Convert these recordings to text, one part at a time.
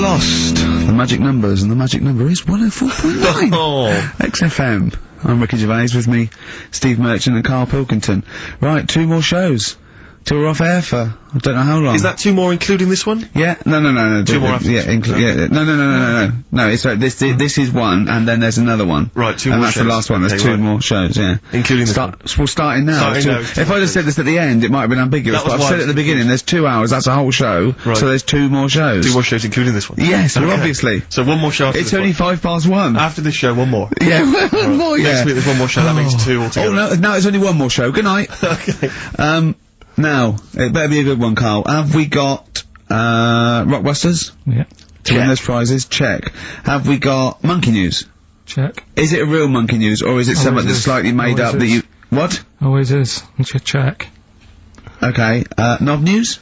lost the magic numbers, and the magic number is 104.9. Oh. XFM. I'm Ricky Gervais, with me, Steve Merchant and Karl Pilkington. Right, 2 more shows. Till we're off air for, I don't know how long. Is that 2 more including this one? Yeah, no. 2 more after yeah, no, it's right, this is one, and then there's another one. Right, 2 and more that's shows. the last one, there's Okay, 2 right. more shows, yeah. Including this one? We're starting now. Starting now. If I'd have said this at the end, it might have been ambiguous, That was but I've why said I it at the was beginning, there's 2 hours, that's a whole show, Right. so there's 2 more shows. 2 more shows including this one? Yes, well Okay. obviously. So 1 more show after It's this only one. 1:05. After this show, 1 more. Yeah, one more, yeah. Next week there's 1 more show, that makes 2 altogether. Oh, no, it's only 1 more show. Good night. Okay. Now, it better be a good one, Karl. Have we got, Rockbusters? Yeah. To win those prizes? Check. Have we got Monkey News? Check. Is it a real Monkey News, or is it something that's is. slightly made Always up that is. you... What? Always is. Check. Okay, Knob News?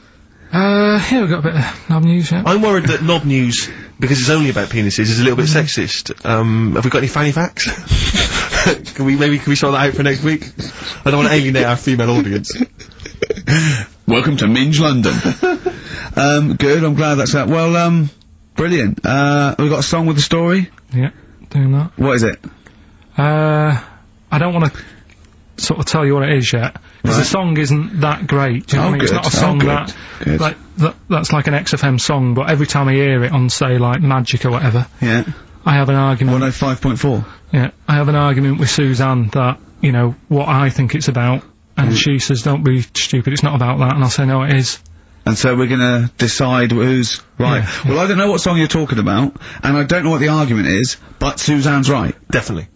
Yeah, we've got a bit of knob news, yeah. I'm worried that Knob News, because it's only about penises, is a little bit sexist. Have we got any fanny facts? Can we sort that out for next week? I don't want to alienate our female audience. Welcome to Minge London. Good, I'm glad that's that. Well, brilliant. We've got a song with a story? Yeah, doing that. What is it? I don't want to sort of tell you what it is yet, because the song isn't that great, do you know what I mean? It's not a song that's like an XFM song, but every time I hear it on, say, like, Magic or whatever, Yeah. I have an argument. 105.4. Yeah, I have an argument with Suzanne that, you know, what I think it's about, and she says, don't be stupid, it's not about that, and I'll say, no, it is. And so we're gonna decide who's right. Yeah. Well, I don't know what song you're talking about, and I don't know what the argument is, but Suzanne's right. Definitely.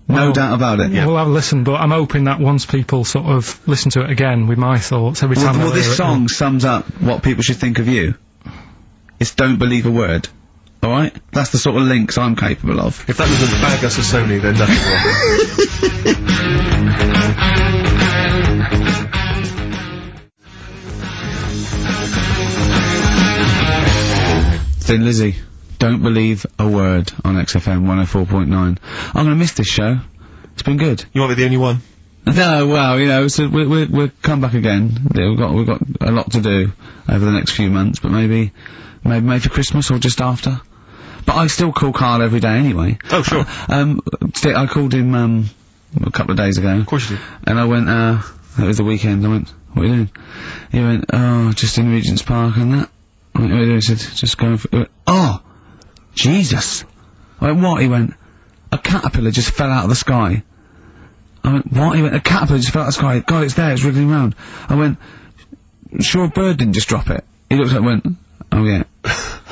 No doubt about it. We'll have a listen, but I'm hoping that once people sort of listen to it again with my thoughts every time Well, I hear this it, song sums up what people should think of you. It's don't believe a word. Alright? That's the sort of links I'm capable of. If that doesn't bag us as Sony, then nothing Thin Lizzy, don't believe a word on XFM 104.9. I'm gonna miss this show. It's been good. You might be the only one. No, well, you know, so we'll come back again. Yeah, we've got a lot to do over the next few months, but maybe for Christmas or just after. But I still call Karl every day anyway. Oh, sure. I called him, a couple of days ago. Of course you do. And I went, it was the weekend, I went, what are you doing? He went, oh, just in Regent's Park and that. I went, what are you doing? He said, just going for, he went, oh! Jesus! I went, what? He went, a caterpillar just fell out of the sky. I went, what? He went, a caterpillar just fell out of the sky. God, it's there, it's wriggling around. I went, sure a bird didn't just drop it. He looked at it and went, oh yeah.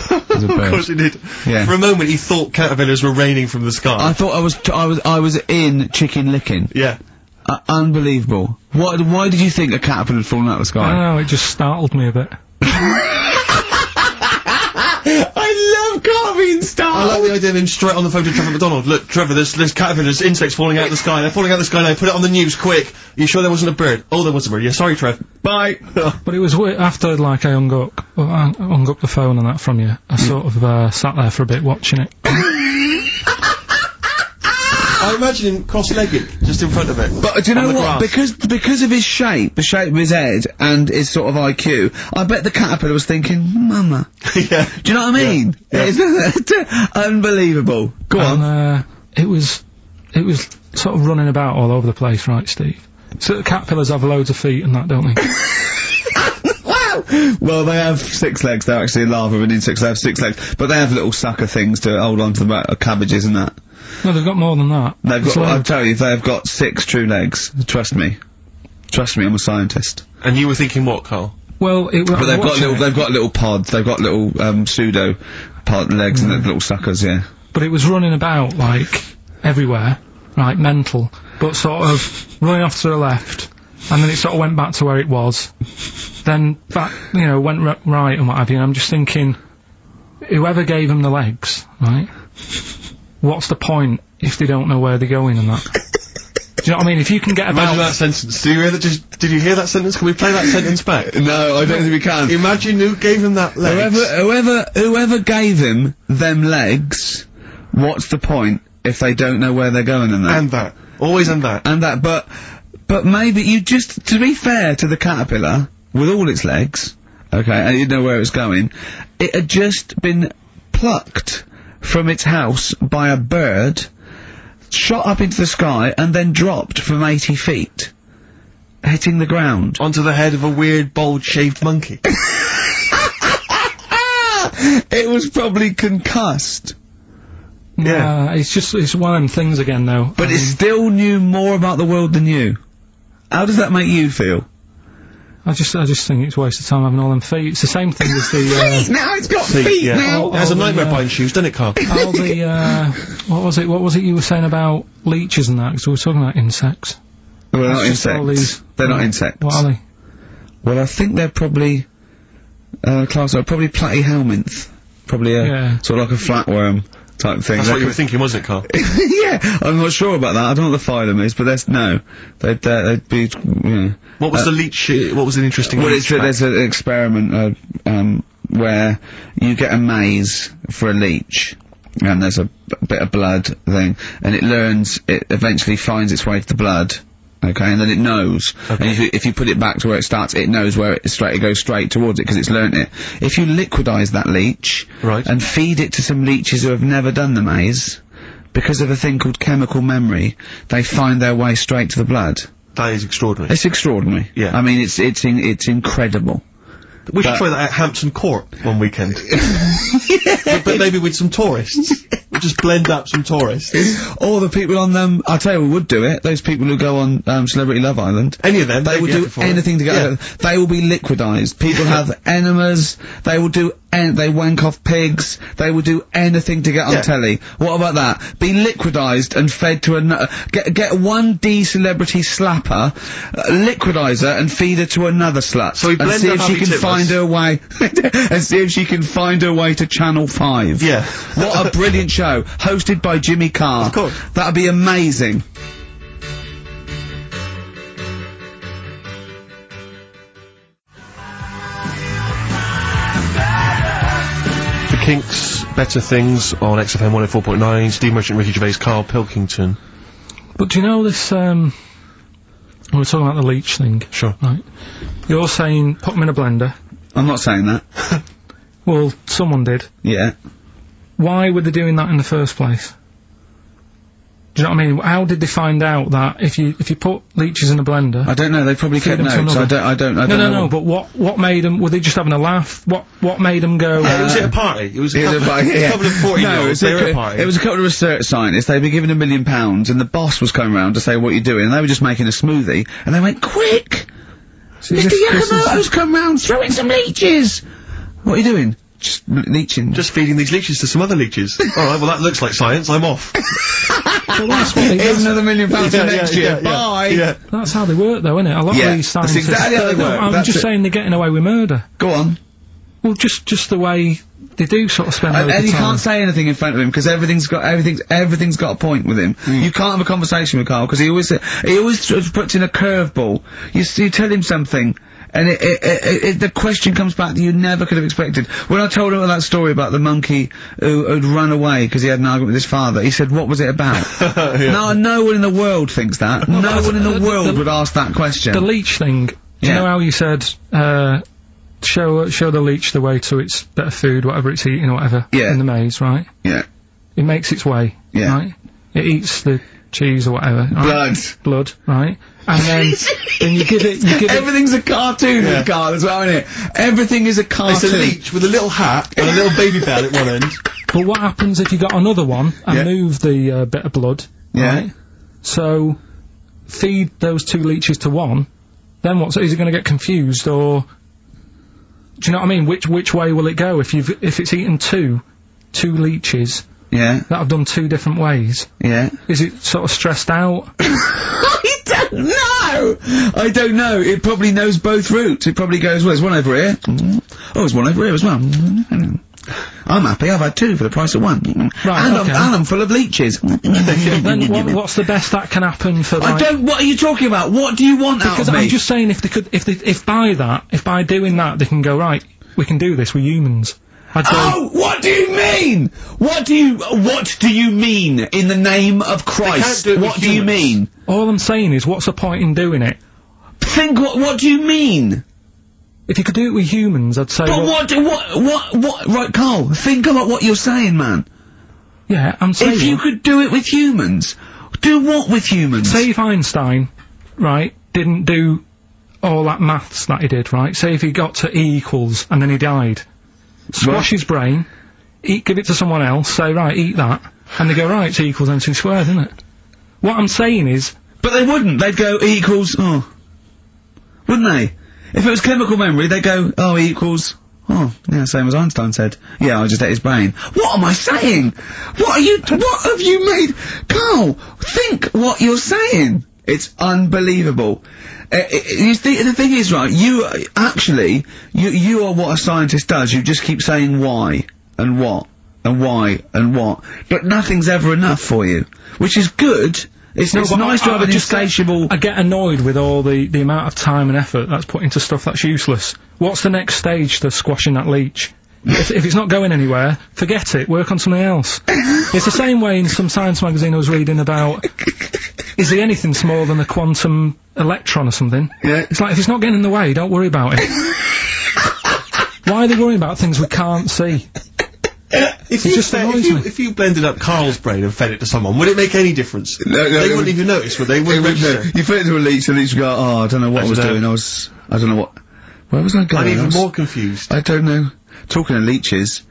There's a bird. Of course he did. Yeah. For a moment he thought caterpillars were raining from the sky. I thought I was in chicken licking. Yeah. Unbelievable. Why did you think a caterpillar had fallen out of the I sky? don't know, it just startled me a bit. I love Karl being I startled. like the idea of him straight on the phone to Trevor McDonald. Look, Trevor, there's caterpillars, insects falling out of the sky. They're falling out of the sky now. Put it on the news, quick. You sure there wasn't a bird? Oh, there was a bird. Yeah, sorry, Trev. Bye. But it was weird, after, like, I hung up the phone and that from you, I sort of, sat there for a bit watching it. I imagine him cross-legged, just in front of it. But do you know On the what? grass. Because of his shape, the shape of his head, and his sort of IQ, I bet the caterpillar was thinking, Mama. Yeah. Do you know what I mean? Yeah. It's unbelievable. Go on. And, it was sort of running about all over the place, right, Steve? So the caterpillars have loads of feet and that, don't they? Wow! Well, they have 6 legs. They're actually larvae of an insect, so they have 6 legs. But they have little sucker things to hold on to the back of cabbages and that. No, they've got more than that. They've It's got, I'll loads. tell you, they've got 6 true legs. Trust me. Trust me, I'm a scientist. And you were thinking what, Carl? Well, But they've got little pods, they've got little, pseudo pod legs and little suckers, yeah. But it was running about, like, everywhere, right, mental, but sort of running off to the left, and then it sort of went back to where it was, then back, you know, went right and what have you, and I'm just thinking, whoever gave them the legs, right, what's the point if they don't know where they're going and that? Do you know what I mean? If you can get Imagine about... that sentence. Did you hear that sentence? Can we play that sentence back? No, I don't think we can. Imagine who gave him that legs. Whoever gave him them legs, what's the point if they don't know where they're going and that? And that. Always and that. And that, but maybe you just, to be fair to the caterpillar, with all its legs, okay, and you know where it's going, it had just been plucked from its house by a bird, shot up into the sky, and then dropped from 80 feet, hitting the ground. Onto the head of a weird, bald-shaved monkey. It was probably concussed. Yeah. It's one of them things again, though. But it still knew more about the world than you. How does that make you feel? I just think it's a waste of time having all them feet. It's the same thing as the, now it's got feet now! It has a nightmare buying shoes, doesn't it, Carl? all the, what was it you were saying about leeches and that? Because we were talking about insects. Well, they're not just all insects. They're not insects. What are they? Well, I think they're probably, probably platyhelminth. Probably sort of like a flatworm type thing. That's what you were thinking, wasn't it, Carl? Yeah, I'm not sure about that. I don't know what the phylum is, but they'd be, What was the leech, what was an interesting leech there's an experiment, where you get a maze for a leech, and there's a bit of blood thing, and it eventually finds its way to the blood. Okay, and then it knows. Okay. And if you put it back to where it starts, it knows where it goes straight towards it because it's learnt it. If you liquidise that leech, right, and feed it to some leeches who have never done the maze, because of a thing called chemical memory, they find their way straight to the blood. That is extraordinary. It's extraordinary. Yeah. I mean, it's incredible. We should try that at Hampton Court one weekend. but maybe with some tourists. We'll just blend up some tourists. Or the people on them, I'll tell you who would do it, those people who go on Celebrity Love Island. Any of them. They will do anything to get They will be liquidised. People have enemas, they will do they wank off pigs, they will do anything to get on telly. What about that? Be liquidised and fed to another, get one D-celebrity slapper, liquidise her and feed her to another slut. So we blend and see if she can find her way, and see if she can find her way to Channel 5. Yeah. What a brilliant show, hosted by Jimmy Carr. Of course. That'd be amazing. Kinks, Better Things on XFM 104.9, Steve Merchant, Ricky Gervais, Karl Pilkington. But do you know this, we were talking about the leech thing. Sure. Right. You're saying put them in a blender. I'm not saying that. Well, someone did. Yeah. Why were they doing that in the first place? Do you know what I mean? How did they find out that if you put leeches in a blender? I don't know, they probably kept notes. I don't know. No, but what made them, were they just having a laugh? What made them go, was it a party? It was a couple of 40-year-olds, they were a party. It was a couple of research scientists, they'd been given £1 million, and the boss was coming round to say what you're doing, and they were just making a smoothie, and they went, quick! Mr. Yakamoto's come round, throw in some leeches! What are you doing? Just leeching. Just feeding these leeches to some other leeches. Alright, well that looks like science, I'm off. Well, that's what here's another £1 million for next year. Bye! Yeah. That's how they work though, isn't it? A lot of these scientists... That's exactly how they work. I'm just saying they're getting away with murder. Go on. Well, just the way they do sort of spend loads of time. And you can't say anything in front of him, because everything's got a point with him. You can't have a conversation with Karl, because he always sort of puts in a curveball. You tell him something, and the question comes back that you never could have expected. When I told him that story about the monkey who'd run away because he had an argument with his father, he said, what was it about? No, no one in the world thinks that. No one in the world would ask that question. The leech thing, do you know how you said, show the leech the way to its better food, whatever it's eating or whatever, in the maze, right? Yeah. It makes its way, right? It eats the cheese or whatever. Right? Blood, right? And then you give it... Everything's a cartoon with Karl as well, isn't it? Everything is a cartoon. It's a leech with a little hat and a little baby bell at one end. But what happens if you got another one and move the bit of blood, right? So, feed those two leeches to one, then is it going to get confused, or... Do you know what I mean? Which way will it go if it's eaten two leeches that have done two different ways? Yeah. Is it sort of stressed out? I don't know. It probably knows both routes. It probably goes, well, there's one over here. Oh, there's one over here as well. I'm happy, I've had two for the price of one. Right, and I'm full of leeches. Then what's the best that can happen for, like... what are you talking about? What do you want out of me? Because I'm just saying, if by doing that, they can go, right, we can do this, we're humans. Oh, what do you mean? What do you mean, in the name of Christ? What do you mean? All I'm saying is, what's the point in doing it? What do you mean? If you could do it with humans, I'd say... But what, right, Carl, think about what you're saying, man. Yeah, I'm saying... If you could do it with humans, do what with humans? Say if Einstein, right, didn't do all that maths that he did, right? Say if he got to E equals and then he died. Squash his brain, give it to someone else, say, right, eat that, and they go, right, it's E equals MC squared, isn't it? What I'm saying is... But they wouldn't, they'd go E equals, oh. Wouldn't they? If it was chemical memory, they'd go, oh, E equals, oh, yeah, same as Einstein said. Yeah, I just ate his brain. What am I saying? What have you made? Carl, think what you're saying. It's unbelievable. The thing is, right, you are what a scientist does. You just keep saying why, and what, and why, and what. But nothing's ever enough for you. Which is good. It's nice to have an insatiable... I get annoyed with all the amount of time and effort that's put into stuff that's useless. What's the next stage to squashing that leech? if it's not going anywhere, forget it, work on something else. It's the same way in some science magazine I was reading about, is there anything smaller than a quantum electron or something? Yeah. It's like, if it's not getting in the way, don't worry about it. Why are they worrying about things we can't see? If you blended up Carl's brain and fed it to someone, would it make any difference? No, they wouldn't even notice, would they? You fed it to a leech, and the leech would go, oh, I don't know what I was doing, I don't know what... Where was I going? I'm even more confused. I don't know. Talking of leeches,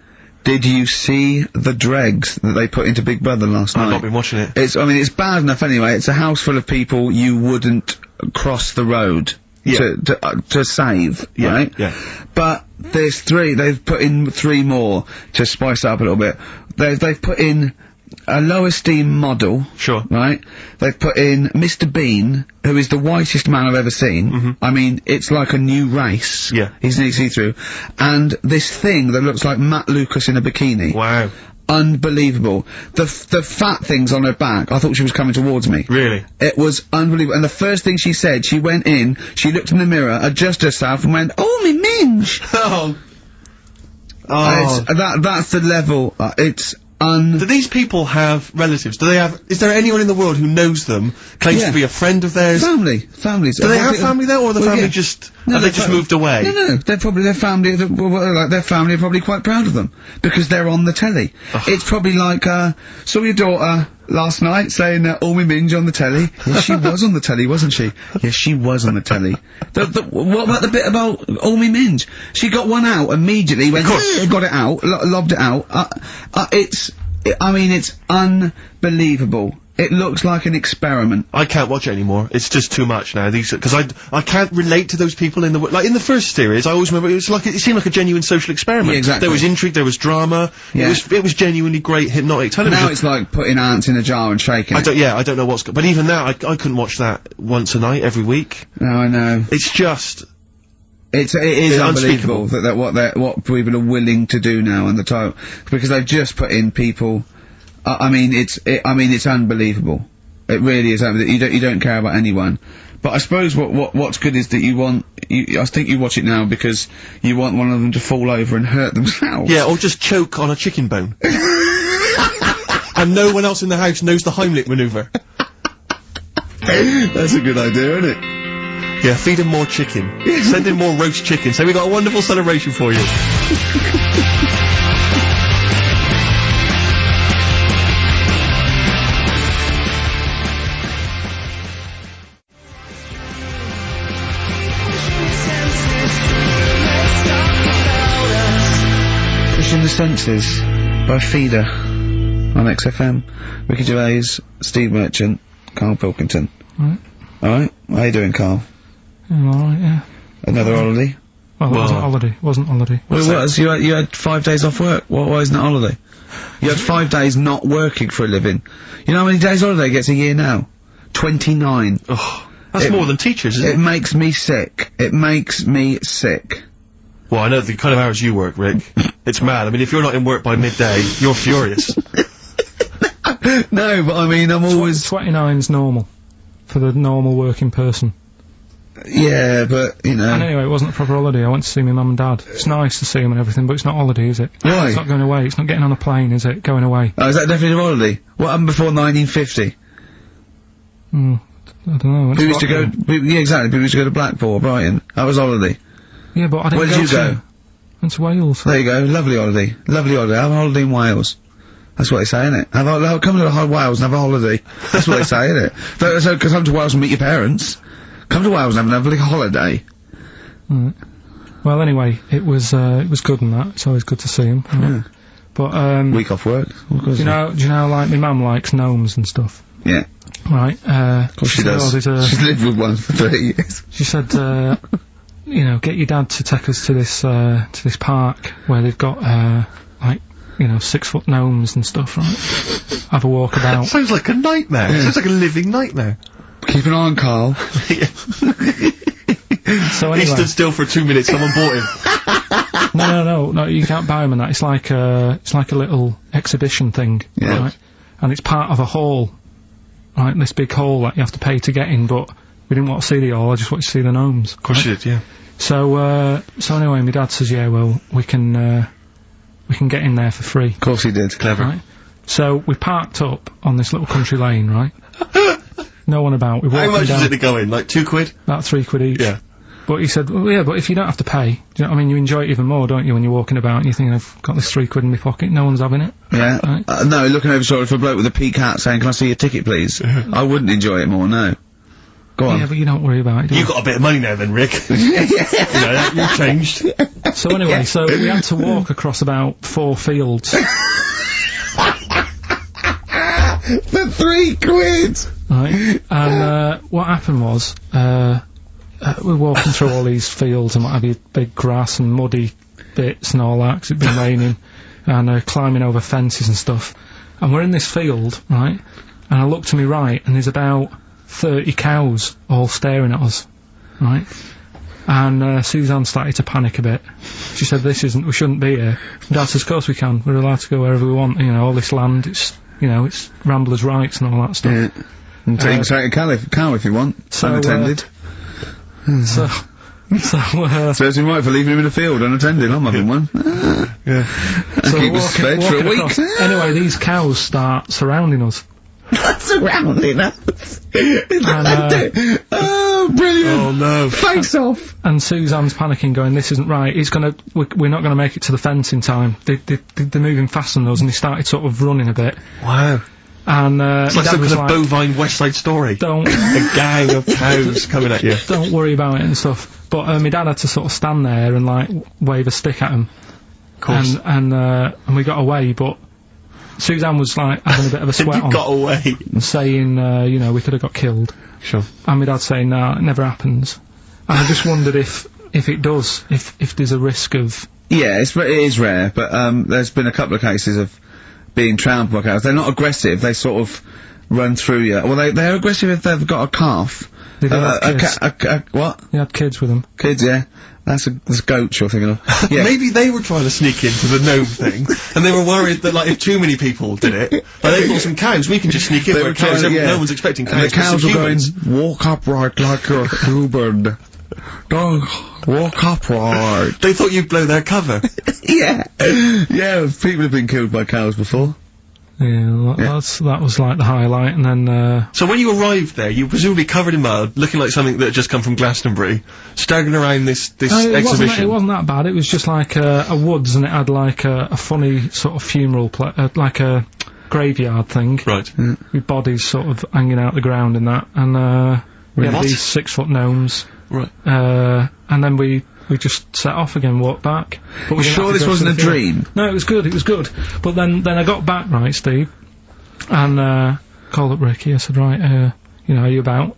did you see the dregs that they put into Big Brother last night? I've not been watching it. It's bad enough anyway. It's a house full of people you wouldn't cross the road to save, right? Yeah. But there's three, they've put in 3 more to spice it up a little bit. They've put in a low esteem model. Sure. Right? They've put in Mr. Bean, who is the whitest man I've ever seen. I mean, it's like a new race. Yeah. He's nearly see-through. And this thing that looks like Matt Lucas in a bikini. Wow. Unbelievable. The fat things on her back, I thought she was coming towards me. Really? It was unbelievable. And the first thing she said, she went in, she looked in the mirror, adjusted herself, and went, oh, me minge! That's the level. It's Do these people have relatives? Is there anyone in the world who knows them, claims to be a friend of theirs? Families. Do they have family there, or the family just moved away? No, their family, their family are probably quite proud of them, because they're on the telly. It's probably like, saw your daughter last night saying, all me minge on the telly. Yes, she was on the telly, wasn't she? Yes, she was on the telly. What about the bit about all me minge? She got one out immediately, went, got it out, lobbed it out. I mean, it's unbelievable. It looks like an experiment. I can't watch it anymore. It's just too much now. Because I can't relate to those people in the first series. I always remember it seemed like a genuine social experiment. Yeah, exactly. There was intrigue, there was drama. Yeah. It was genuinely great hypnotic television. Now it's like putting ants in a jar and shaking it. I don't know what's but even now, I couldn't watch that once a night, every week. No, I know. It's just... It is unbelievable that what people are willing to do now on the title, because they've just put in people. I mean, it's unbelievable. It really is. You don't care about anyone. But I suppose what's good is that I think you watch it now because you want one of them to fall over and hurt themselves. Yeah, or just choke on a chicken bone. And no one else in the house knows the Heimlich maneuver. That's a good idea, isn't it? Yeah, feed him more chicken. Send him more roast chicken. So we got a wonderful celebration for you. Pushing the Senses by Feeder on XFM. Ricky Gervais, Steve Merchant, Karl Pilkington. Alright, how you doing, Karl? Alright, yeah. Another holiday? Well, it wasn't holiday. Well, it was. You had 5 days off work. Why isn't it holiday? You had 5 days not working for a living. You know how many days holiday gets a year now? 29. Oh, that's more than teachers, isn't it? It makes me sick. It makes me sick. Well, I know the kind of hours you work, Rick. It's mad. I mean, if you're not in work by midday, you're furious. No, but I mean, I'm always... 29's normal. For the normal working person. Yeah, but, you know... And anyway, it wasn't a proper holiday. I went to see my mum and dad. It's nice to see them and everything, but it's not holiday, is it? Why? It's not going away. It's not getting on a plane, is it? Going away. Oh, is that definitely a holiday? What happened before 1950? I don't know. People used to go... Yeah, exactly. People used to go to Blackpool or Brighton. That was holiday. Yeah, but I didn't Where did you go? Went to Wales. There you go, lovely holiday. Lovely holiday. Have a holiday in Wales. That's what they say, innit? Come to Wales and have a holiday. That's what they say, innit? So, come to Wales and meet your parents. Come to Wales and have a lovely holiday. Right. Well, anyway, it was good and that. It's always good to see him. Yeah. But, week off work. do you know, like, my mum likes gnomes and stuff? Yeah. Right, Of course she does. She's lived with one for 30 years. She said, you know, get your dad to take us to this park where they've got, like, you know, 6-foot gnomes and stuff, right? Have a walk about. Sounds like a nightmare. Yeah. Sounds like a living nightmare. Keep an eye on Carl. So anyway. He stood still for 2 minutes, someone bought him. No, you can't buy them and that. It's like a little exhibition thing, Yeah. right? And it's part of a hall, right? This big hall that you have to pay to get in, but we didn't want to see the hall, I just wanted to see the gnomes. Of course you did, yeah. So anyway, my dad says, yeah, well, we can get in there for free. Of course he did. Clever. Right? So we parked up on this little country lane, right? No one about. We walked How much down is it to go in? Like £2? about £3 each. Yeah. But he said, well, yeah, but if you don't have to pay, do you know what I mean? You enjoy it even more, don't you, when you're walking about and you think, I've got this £3 in my pocket, no one's having it. Yeah. Right. No, looking over sort of for a bloke with a peak hat saying, can I see your ticket, please? I wouldn't enjoy it more, no. Go on. Yeah, but you don't worry about it, do You've got a bit of money now then, Rick. You know, you've changed. So anyway, so we had to walk across about 4 fields. For £3! Right, and what happened was, we're walking through all these fields and what have you, big grass and muddy bits and all that, 'cause it'd been raining, and climbing over fences and stuff. And we're in this field, right, and I look to my right, and there's about 30 cows all staring at us, right? And Suzanne started to panic a bit. She said, we shouldn't be here. And Dad says, of course we can, we're allowed to go wherever we want, you know, all this land, it's, you know, it's Ramblers' rights and all that stuff. Yeah. And take a cow if you want. So, unattended. So Serves him right for leaving him in the field unattended. I'm having one. Yeah. So keep us fed for a week. across. Anyway, these cows start surrounding us. Surrounding us. And, oh, brilliant. Oh no. Face off. And Suzanne's panicking, going, this isn't right, we're not gonna make it to the fence in time. They're moving faster than us, and they started sort of running a bit. Wow. And, It's like Dad some was kind of bovine West Side Story. don't, A gang of cows coming at you. don't worry about it and stuff. But, my dad had to sort of stand there and, like, wave a stick at him. Of course. And we got away, but Suzanne was, like, having a bit of a sweat You on. got away. Saying, you know, we could have got killed. Sure. And my dad saying, nah, it never happens. And I just wondered if it does, if there's a risk of... Yeah, it is rare, but there's been a couple of cases of being trampled by cows. They're not aggressive, they sort of run through you. Well, they're aggressive if they've got a calf. They do have kids. What? They had kids with them. Kids, yeah. That's goats you're thinking of. Yeah. Maybe they were trying to sneak into the gnome thing, and they were worried that, like, if too many people did it, like, they've got some cows, we can just sneak in They where were cows, trying, yeah. no one's expecting cows. And the cows but were some going, humans. walk upright like a human. Don't walk upright. They thought you'd blow their cover. Yeah. Yeah, people have been killed by cows before. Yeah, that was like the highlight, and then, So when you arrived there, you were presumably covered in mud, looking like something that had just come from Glastonbury, staggering around this exhibition. It wasn't that bad, it was just like a woods, and it had like a funny sort of funeral, like a graveyard thing. Right. With bodies sort of hanging out the ground and that, and, we had What? these 6-foot gnomes. Right. And then we just set off again, walked back. But we didn't Sure have to this go wasn't to a the field. dream? No, it was good. But then I got back, right, Steve, and, called up Ricky, I said, right, you know, are you about?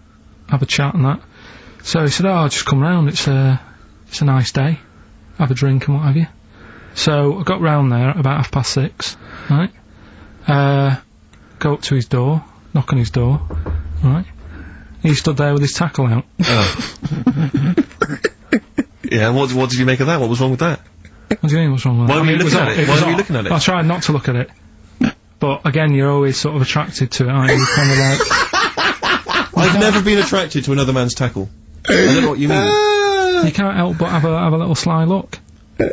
Have a chat and that. So he said, oh, I'll just come round, it's a nice day. Have a drink and what have you. So I got round there at about 6:30, right? Go up to his door, knock on his door, right? He stood there with his tackle out. Oh. Yeah, and what did you make of that? What was wrong with that? What do you mean, what's wrong with that? Why were you looking at it? Why were you on. looking at it? I tried not to look at it. But again, you're always sort of attracted to it, aren't you? Kind of like... I've never been attracted to another man's tackle. I don't know what you mean. You can't help but have a little sly look. Well,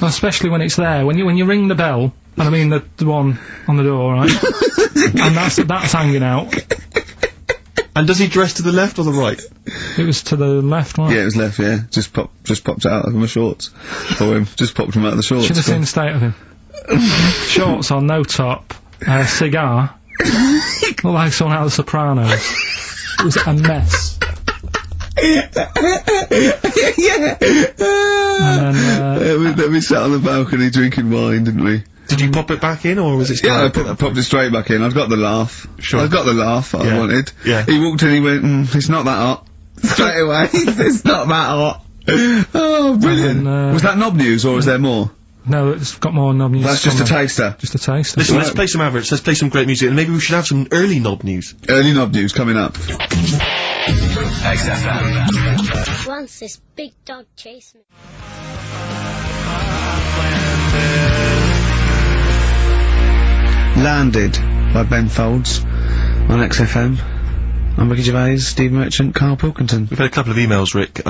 especially when it's there. When you ring the bell, and I mean the one on the door, right? And that's hanging out. And does he dress to the left or the right? It was to the left, wasn't Yeah, it was left, yeah. Just popped it out of my shorts. For him. Just popped him out of the shorts. Should have seen the state of him. Shorts on, no top, cigar. Looked like someone out of The Sopranos. It was a mess. Yeah. And then, we sat on the balcony drinking wine, didn't we? Did you pop it back in, or was it still Yeah, I open? popped it straight back in. I've got the laugh. Sure. I've got the laugh I Yeah. wanted. Yeah. He walked in, he went, it's not that hot. Straight away. It's not that hot. Oh, brilliant. And, was that knob news, or is there more? no, it's got more knob news. That's just a coming. taster. Just a taste. Listen, let's play some adverts, let's play some great music, and maybe we should have some early knob news. Early knob news coming up. XFM. Once this big dog chased me. Landed by Ben Folds on XFM. I'm Ricky Gervais, Steve Merchant, Karl Pilkington. We've had a couple of emails, Rick,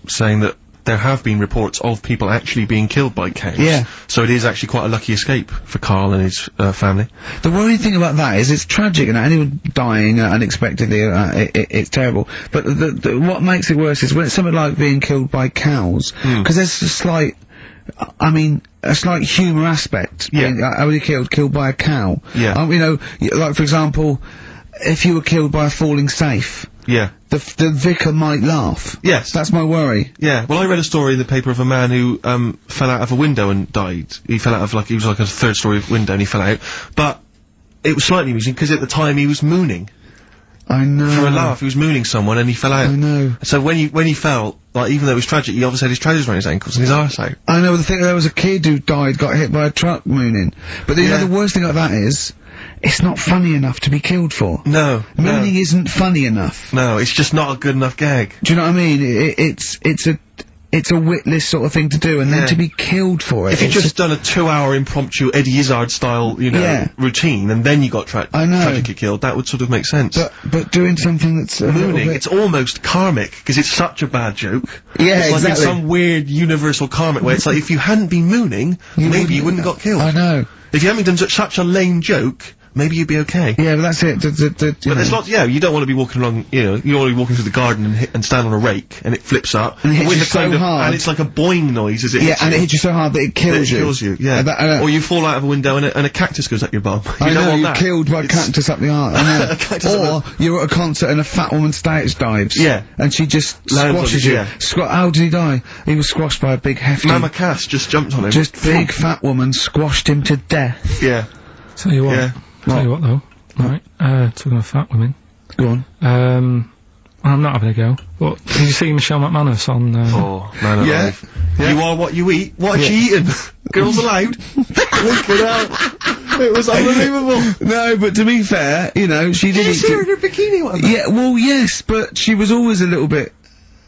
saying that there have been reports of people actually being killed by cows. Yeah. So it is actually quite a lucky escape for Karl and his family. The worrying thing about that is it's tragic, and anyone dying unexpectedly, it's terrible. But what makes it worse is when it's something like being killed by cows, because there's a slight, I mean, a slight humour aspect. Yeah. Being, how are you killed by a cow? Yeah. You know, like for example, if you were killed by a falling safe, Yeah. the vicar might laugh. Yes. That's my worry. Yeah, well, I read a story in the paper of a man who fell out of a window and died. He fell out of, he was like a third-story window and he fell out. But it was slightly amusing because at the time he was mooning. I know. For a laugh, he was mooning someone and he fell out. I know. So when he fell, even though it was tragic, he obviously had his trousers around his ankles and his arse out. I know, the thing, there was a kid who died, got hit by a truck mooning. But you know, the worst thing about that is, it's not funny enough to be killed for. No. Mooning isn't funny enough. No, it's just not a good enough gag. Do you know what I mean? It's a witless sort of thing to do, and then to be killed for it. If you'd just done a 2-hour impromptu Eddie Izzard style, routine, and then you got tragically killed, that would sort of make sense. But doing something that's a little mooning, bit- it's almost karmic, because it's such a bad joke. Yeah, it's like in exactly. some weird universal karmic way, it's like if you hadn't been mooning, maybe you wouldn't got killed. I know. If you hadn't done such a lame joke, maybe you'd be okay. Yeah, but that's it. But there's lots, you don't want to be walking along, you don't want to be walking through the garden and stand on a rake, and it flips up. And it hits with you a kind so of- hard. And it's like a boing noise as it hits and you. it hits you so hard that it kills you. It kills you, yeah. Or you fall out of a window and a cactus goes up your bum. I You don't know, want you're that. killed by a cactus up the arse. I know. A cactus up Or you're at a concert and a fat woman stage dives. Yeah. And she just Lands on squashes you, you. yeah. How did he die? He was squashed by a big hefty... Mama Cass just jumped on him. Just big fat woman squashed him to death. Yeah. Tell you what. Yeah. Tell you what though. Right. Talking of fat women. Go on. I'm not having a go. But did you see Michelle McManus on? Oh, man alive. Yeah. You are what you eat. What is she eating? Girls allowed. Freaking out. It was unbelievable. No, but to be fair, you know, she Did did you it. see her in her bikini one day? Yeah, well, yes, but she was always a little bit...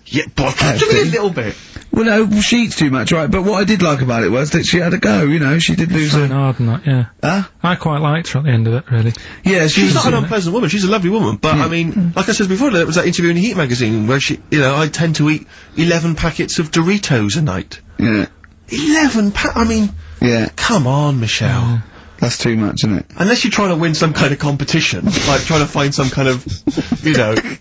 Yeah, but give me a little bit. Well, no, she eats too much, right? But what I did like about it was that she had a go, you know, she did lose Fine a... hard and that, yeah. Huh? I quite liked her at the end of it, really. Yeah, She's was... not an unpleasant woman. She's a lovely woman. But, I mean, like I said before, there was that interview in the Heat magazine where she, I tend to eat 11 packets of Doritos a night. Yeah. 11 I mean, Yeah. come on, Michelle. That's too much, isn't it? Unless you're trying to win some kind of competition, like trying to find some kind of,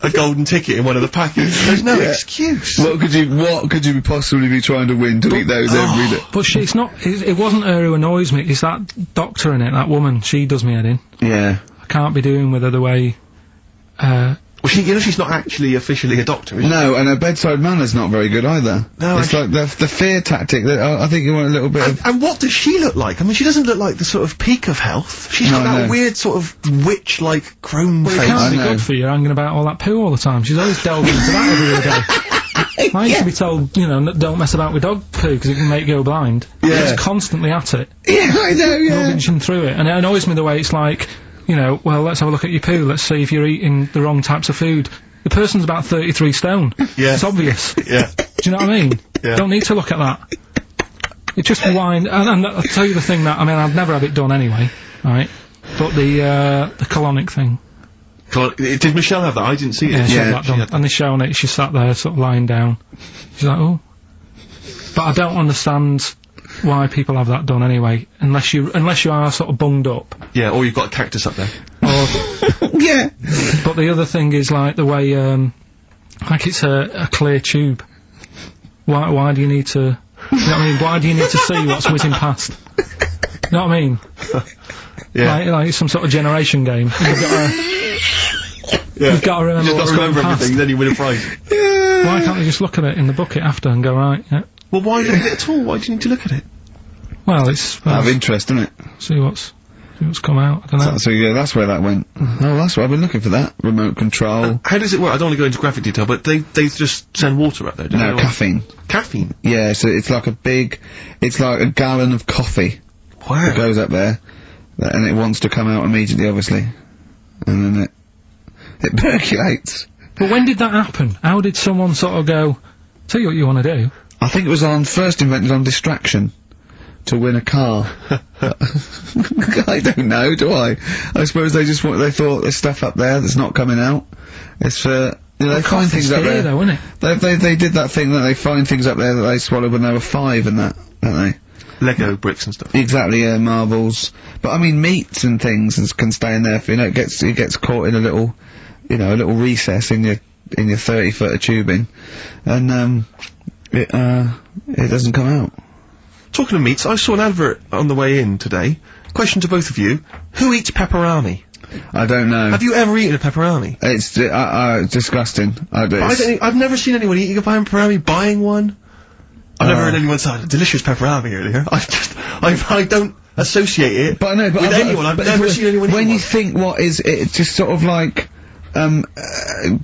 a golden ticket in one of the packets, there's no excuse. What could you possibly be trying to win to eat those every day? But it's not. It wasn't her who annoys me. It's that doctor in it. That woman. She does me head in. Yeah. I can't be doing with her the way. Well, she's not actually officially a doctor, is she? No, and her bedside manner's not very good either. No, it's like the fear tactic that I think you want a little bit of... And what does she look like? I mean, she doesn't look like the sort of peak of health. She's got that weird sort of witch-like crone Well, it face. can't be know. good for you hanging about all that poo all the time. She's always delving into that every day. I used to be told, don't mess about with dog poo because it can make you go blind. Yeah. She's constantly at it, Yeah, I know, yeah. rummaging through it, and it annoys me the way it's like, well, let's have a look at your poo. Let's see if you're eating the wrong types of food. The person's about 33 stone. Yeah. It's obvious. Yeah. Do you know what I mean? Yeah. Don't need to look at that. It's just wind, and I'll tell you the thing that, I've never had it done anyway, right? But the colonic thing. Did Michelle have that? I didn't see it. Yeah, she had Yeah, that she done. had that. And they showing it, she sat there sort of lying down. She's like, oh. But I don't understand why people have that done anyway, unless you are sort of bunged up. Yeah, or you've got a cactus up there. Or, Yeah. but But the other thing is like the way, like it's a clear tube. Why do you need to, you know what I mean? Why do you need to see what's whizzing past? You know what I mean? Yeah. Like some sort of generation game. You've got to remember You've what's got to going remember past. everything, then you win a prize. Why can't they just look at it in the bucket after and go, right, yeah. Well, why look at it at all? Why do you need to look at it? Well, it's... Out of interest, isn't it? See what's come out, I don't know. So yeah, that's where that went. Oh, that's what I've been looking for, that. Remote control. How does it work? I don't want to go into graphic detail, but they just send water up there, don't they? No, caffeine. Caffeine? Yeah, so it's like it's like a gallon of coffee. Wow. It goes up there, and it wants to come out immediately, obviously. And then it percolates. But when did that happen? How did someone sort of go, tell you what you want to do? I think it was first invented on distraction. To win a car. I don't know, do I? I suppose they thought there's stuff up there that's not coming out. It's they find things up there. Though, isn't it? They did that thing that they find things up there that they swallowed when they were 5 and that, don't they? Lego bricks and stuff. Exactly, yeah, marbles. But I mean, meats and things can stay in there for, it gets caught in a little recess in your 30-foot of tubing, and it doesn't come out. Talking of meats, I saw an advert on the way in today. Question to both of you: who eats pepperoni? I don't know. Have you ever eaten a pepperoni? It's disgusting. I've never seen anyone eating a pepperoni, buying one. I've never heard anyone say delicious pepperoni earlier. I don't associate it with anyone. I've never seen anyone eat when one. you think what is it, just sort of like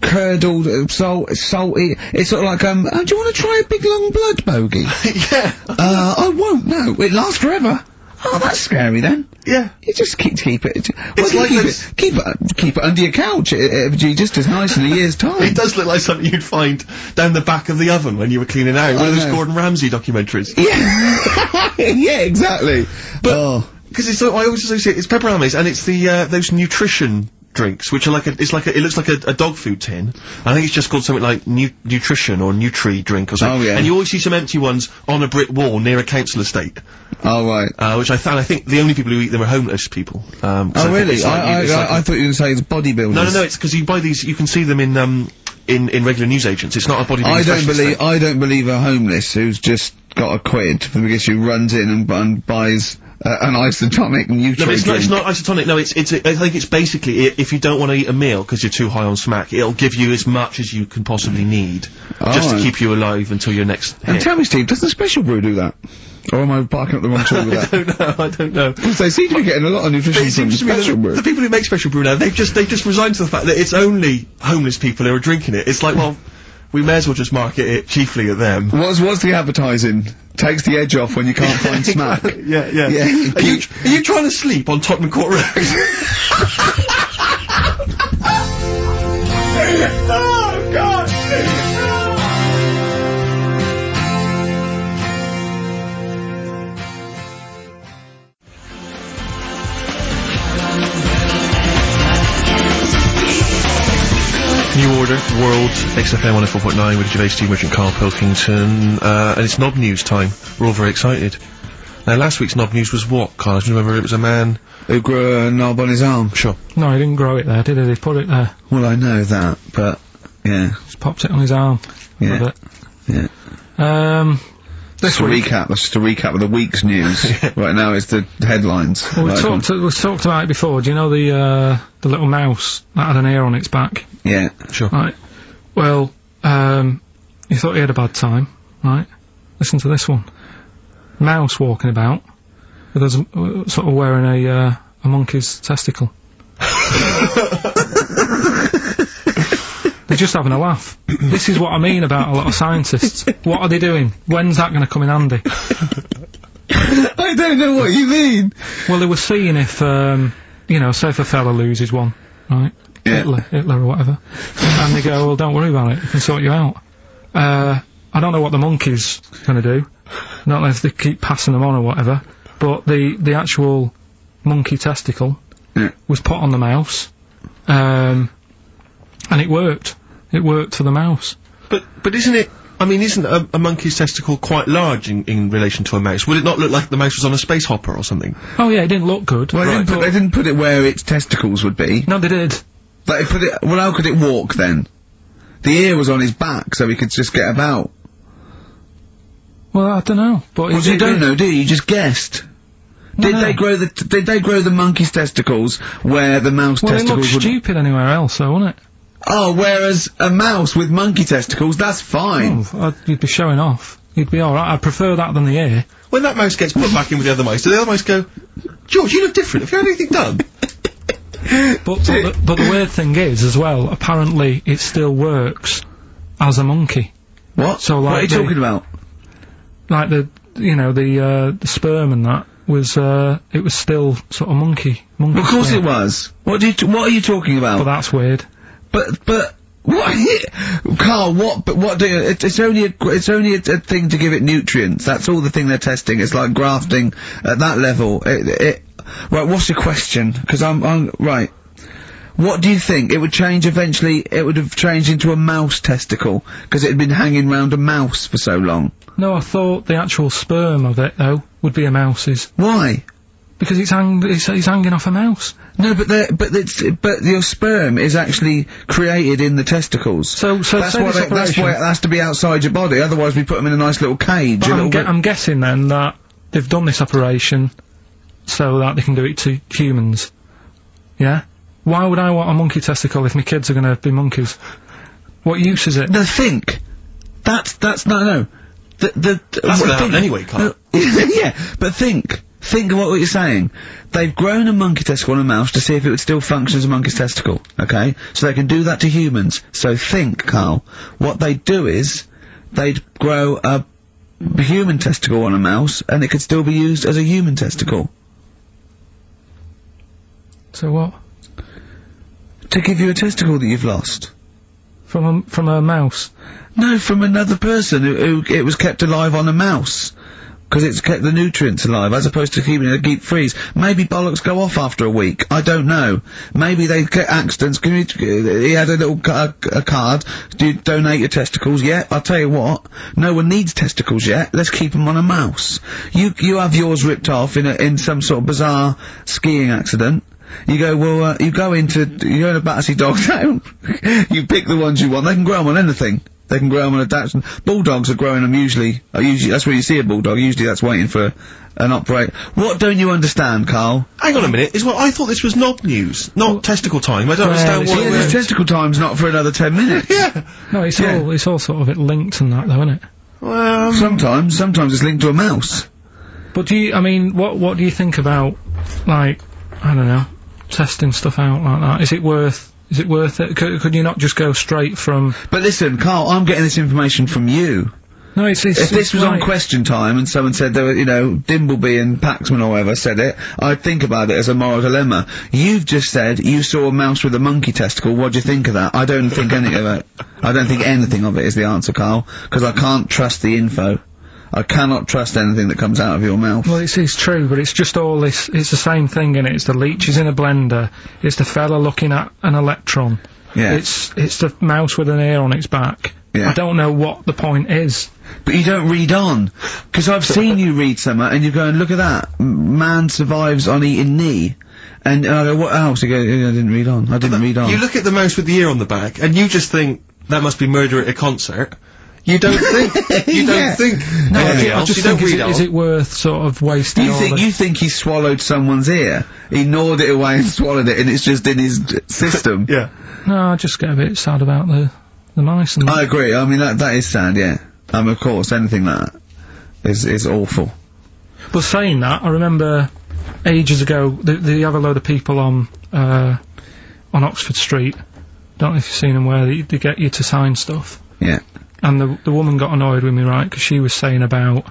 curdled, salty. It's sort of like, do you want to try a big long blood bogey? Yeah. I won't, no. It lasts forever. Oh, that's scary then. Yeah. You just keep it. It's like keep it under your couch. It'll be just as nice in a year's time. It does look like something you'd find down the back of the oven when you were cleaning out. One of those Gordon Ramsay documentaries. Yeah. Yeah, exactly. But, because I always associate, it's pepperonis, and it's those nutrition drinks, which are it looks like a dog food tin. I think it's just called something like nutrition or Nutri drink or something. Oh, yeah. And you always see some empty ones on a brick wall near a council estate. Oh, right. Which I think the only people who eat them are homeless people. Oh, really? I thought you were saying it's bodybuilders. No, it's because you buy these, you can see them in regular newsagents. It's not a bodybuilding I don't believe a homeless who's just got a quid because who runs in and buys an isotonic Nutri No, but it's drink. not isotonic. No, I think it's basically if you don't want to eat a meal because you're too high on smack, it'll give you as much as you can possibly need just to keep you alive until your next hit. And tell me, Steve, doesn't Special Brew do that? Or am I barking up the wrong tree with that? I don't know. Because they seem to be getting a lot of nutrition from Special Brew. The people who make Special Brew now, they've just resigned to the fact that it's only homeless people who are drinking it. It's like, well, we may as well just market it chiefly at them. What's the advertising? Takes the edge off when you can't find smack. Yeah. Are you trying to sleep on Tottenham Court Road? Oh, God! New Order, World, XFM 104.9 with Gervais, Steve Merchant, Karl Pilkington, and it's Knob News time. We're all very excited. Now, last week's Knob News was what, Karl? Do you remember? It was a man who grew a knob on his arm. Sure. No, he didn't grow it there, did he? He put it there. Well, I know that, but, yeah. Just popped it on his arm. Yeah. Yeah. That's just a recap of the week's news. Right now it's the headlines. Well, we've talked about it before. Do you know the little mouse that had an ear on its back? Yeah. Sure. Right. Well, he thought he had a bad time, right? Listen to this one. Mouse walking about with us, sort of wearing a monkey's testicle. They're just having a laugh. This is what I mean about a lot of scientists. What are they doing? When's that going to come in handy? I don't know what you mean. Well, they were seeing if, say if a fella loses one, right? Yeah. Hitler or whatever. And they go, well, don't worry about it, we can sort you out. I don't know what the monkey's gonna do. Not know if they keep passing them on or whatever. But the actual monkey testicle was put on the mouse. And it worked. It worked for the mouse. But isn't it, I mean, isn't a monkey's testicle quite large in relation to a mouse? Would it not look like the mouse was on a space hopper or something? Oh yeah, it didn't look good. Well, they didn't put it where its testicles would be. No, they did. Like, well, how could it walk then? The ear was on his back, so he could just get about. Well, I don't know, but Well, you don't know, do you? You just guessed. Did they grow the monkey's testicles where the mouse well, testicles it looks stupid anywhere else, though, wouldn't it? Oh, whereas a mouse with monkey testicles, that's fine. Oh, you'd be showing off. You'd be alright. I prefer that than the ear. When that mouse gets put back in with the other mice, do the other mice go, George, you look different, have you had anything done? But the weird thing is, as well, apparently it still works as a monkey. What? So, like, what are you talking about? Like the sperm and that was, it was still sort of monkey Of course sperm. it was. What are you talking about? But that's weird. But what, Carl? What do you? It's only a thing to give it nutrients. That's all the thing they're testing. It's like grafting at that level. Right. What's your question? Because I'm right. What do you think? It would change eventually. It would have changed into a mouse testicle because it had been hanging round a mouse for so long. No, I thought the actual sperm of it though would be a mouse's. Why? Because it's hanging off a mouse. No, but your sperm is actually created in the testicles. So that's why it has to be outside your body. Otherwise, we put them in a nice little cage. But I'm guessing then that they've done this operation so that they can do it to humans. Yeah. Why would I want a monkey testicle if my kids are going to be monkeys? What use is it? No, think. That's no. That's gonna happen anyway, Carl. Yeah, but think. Think of what you're saying. They've grown a monkey testicle on a mouse to see if it would still function as a monkey's testicle, okay? So they can do that to humans. So think, Carl. What they'd do is, they'd grow a human testicle on a mouse, and it could still be used as a human testicle. So what? To give you a testicle that you've lost. From a mouse? No, from another person who it was kept alive on a mouse. Because it's kept the nutrients alive, as opposed to keeping it in a deep freeze. Maybe bollocks go off after a week. I don't know. Maybe they get accidents. He had a little a card. Do you donate your testicles? Yeah, I'll tell you what. No one needs testicles yet. Let's keep them on a mouse. You have yours ripped off in some sort of bizarre skiing accident. You go, well, you go in a Battersea Dog Town. You pick the ones you want. They can grow them on anything. They can grow them on adaptation. Bulldogs are growing them usually, that's where you see a bulldog. Usually that's waiting for an operate. What don't you understand, Carl? Hang on a minute, I thought this was knob news, not testicle time. I don't understand what this testicle time's not for another 10 minutes. Yeah. No, it's all sort of linked and that though, isn't it? Well, sometimes it's linked to a mouse. But what do you think about, like, I don't know, testing stuff out like that? Is it worth it? Could you not just go straight from... But listen, Carl, I'm getting this information from you. No, if this was on Question Time and someone said there were, Dimbleby and Paxman or whatever said it, I'd think about it as a moral dilemma. You've just said you saw a mouse with a monkey testicle. What do you think of that? I don't think anything of it. I don't think anything of it is the answer, Carl, because I can't trust the info. I cannot trust anything that comes out of your mouth. Well, it's true, but it's just all this, it's the same thing, innit? It's the leeches in a blender, it's the fella looking at an electron. Yeah. It's the mouse with an ear on its back. Yeah. I don't know what the point is. But you don't read on. Because I've seen you read somewhere, and you're going, look at that, man survives on eating knee. And I go, what else? You go, I didn't read on. You look at the mouse with the ear on the back, and you just think, that must be murder at a concert. You don't think. No, I just think, is it worth sort of wasting You think he swallowed someone's ear? He gnawed it away and swallowed it, and it's just in his system? Yeah. No, I just get a bit sad about the mice and... I agree. I mean, that is sad, yeah. Of course, anything like that is awful. But saying that, I remember ages ago, they have a load of people on Oxford Street. Don't know if you've seen them, where they get you to sign stuff. Yeah. And the woman got annoyed with me, right, because she was saying about,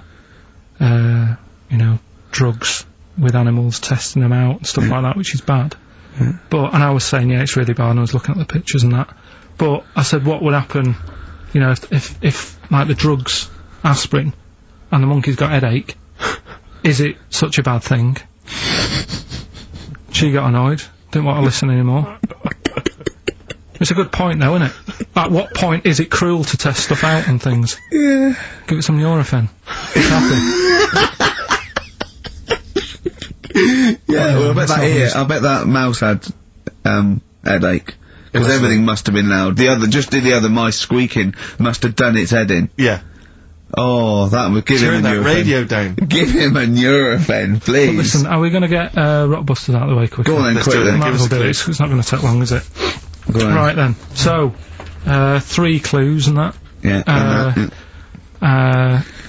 drugs with animals, testing them out and stuff like that, which is bad. Yeah. And I was saying, yeah, it's really bad, and I was looking at the pictures and that. But I said, what would happen, if like, the drugs, aspirin, and the monkey's got headache, is it such a bad thing? She got annoyed, didn't want to listen anymore. It's a good point, though, isn't it? At what point is it cruel to test stuff out and things? Yeah. Give it some Nurofen. It's happy. Yeah, well, I bet that mouse had, headache. Because everything must have been loud. The other mice squeaking must have done its head in. Yeah. Oh, that would give him a Turn that Nurofen. radio down. Give him a Nurofen, please. But listen, are we going to get Rockbusters out of the way quickly? Go on then, Let's quick do it then. then. Might Give as us well a do it. clue. It's not going to take long, is it? Go on. Right then. So, 3 clues and that. Yeah.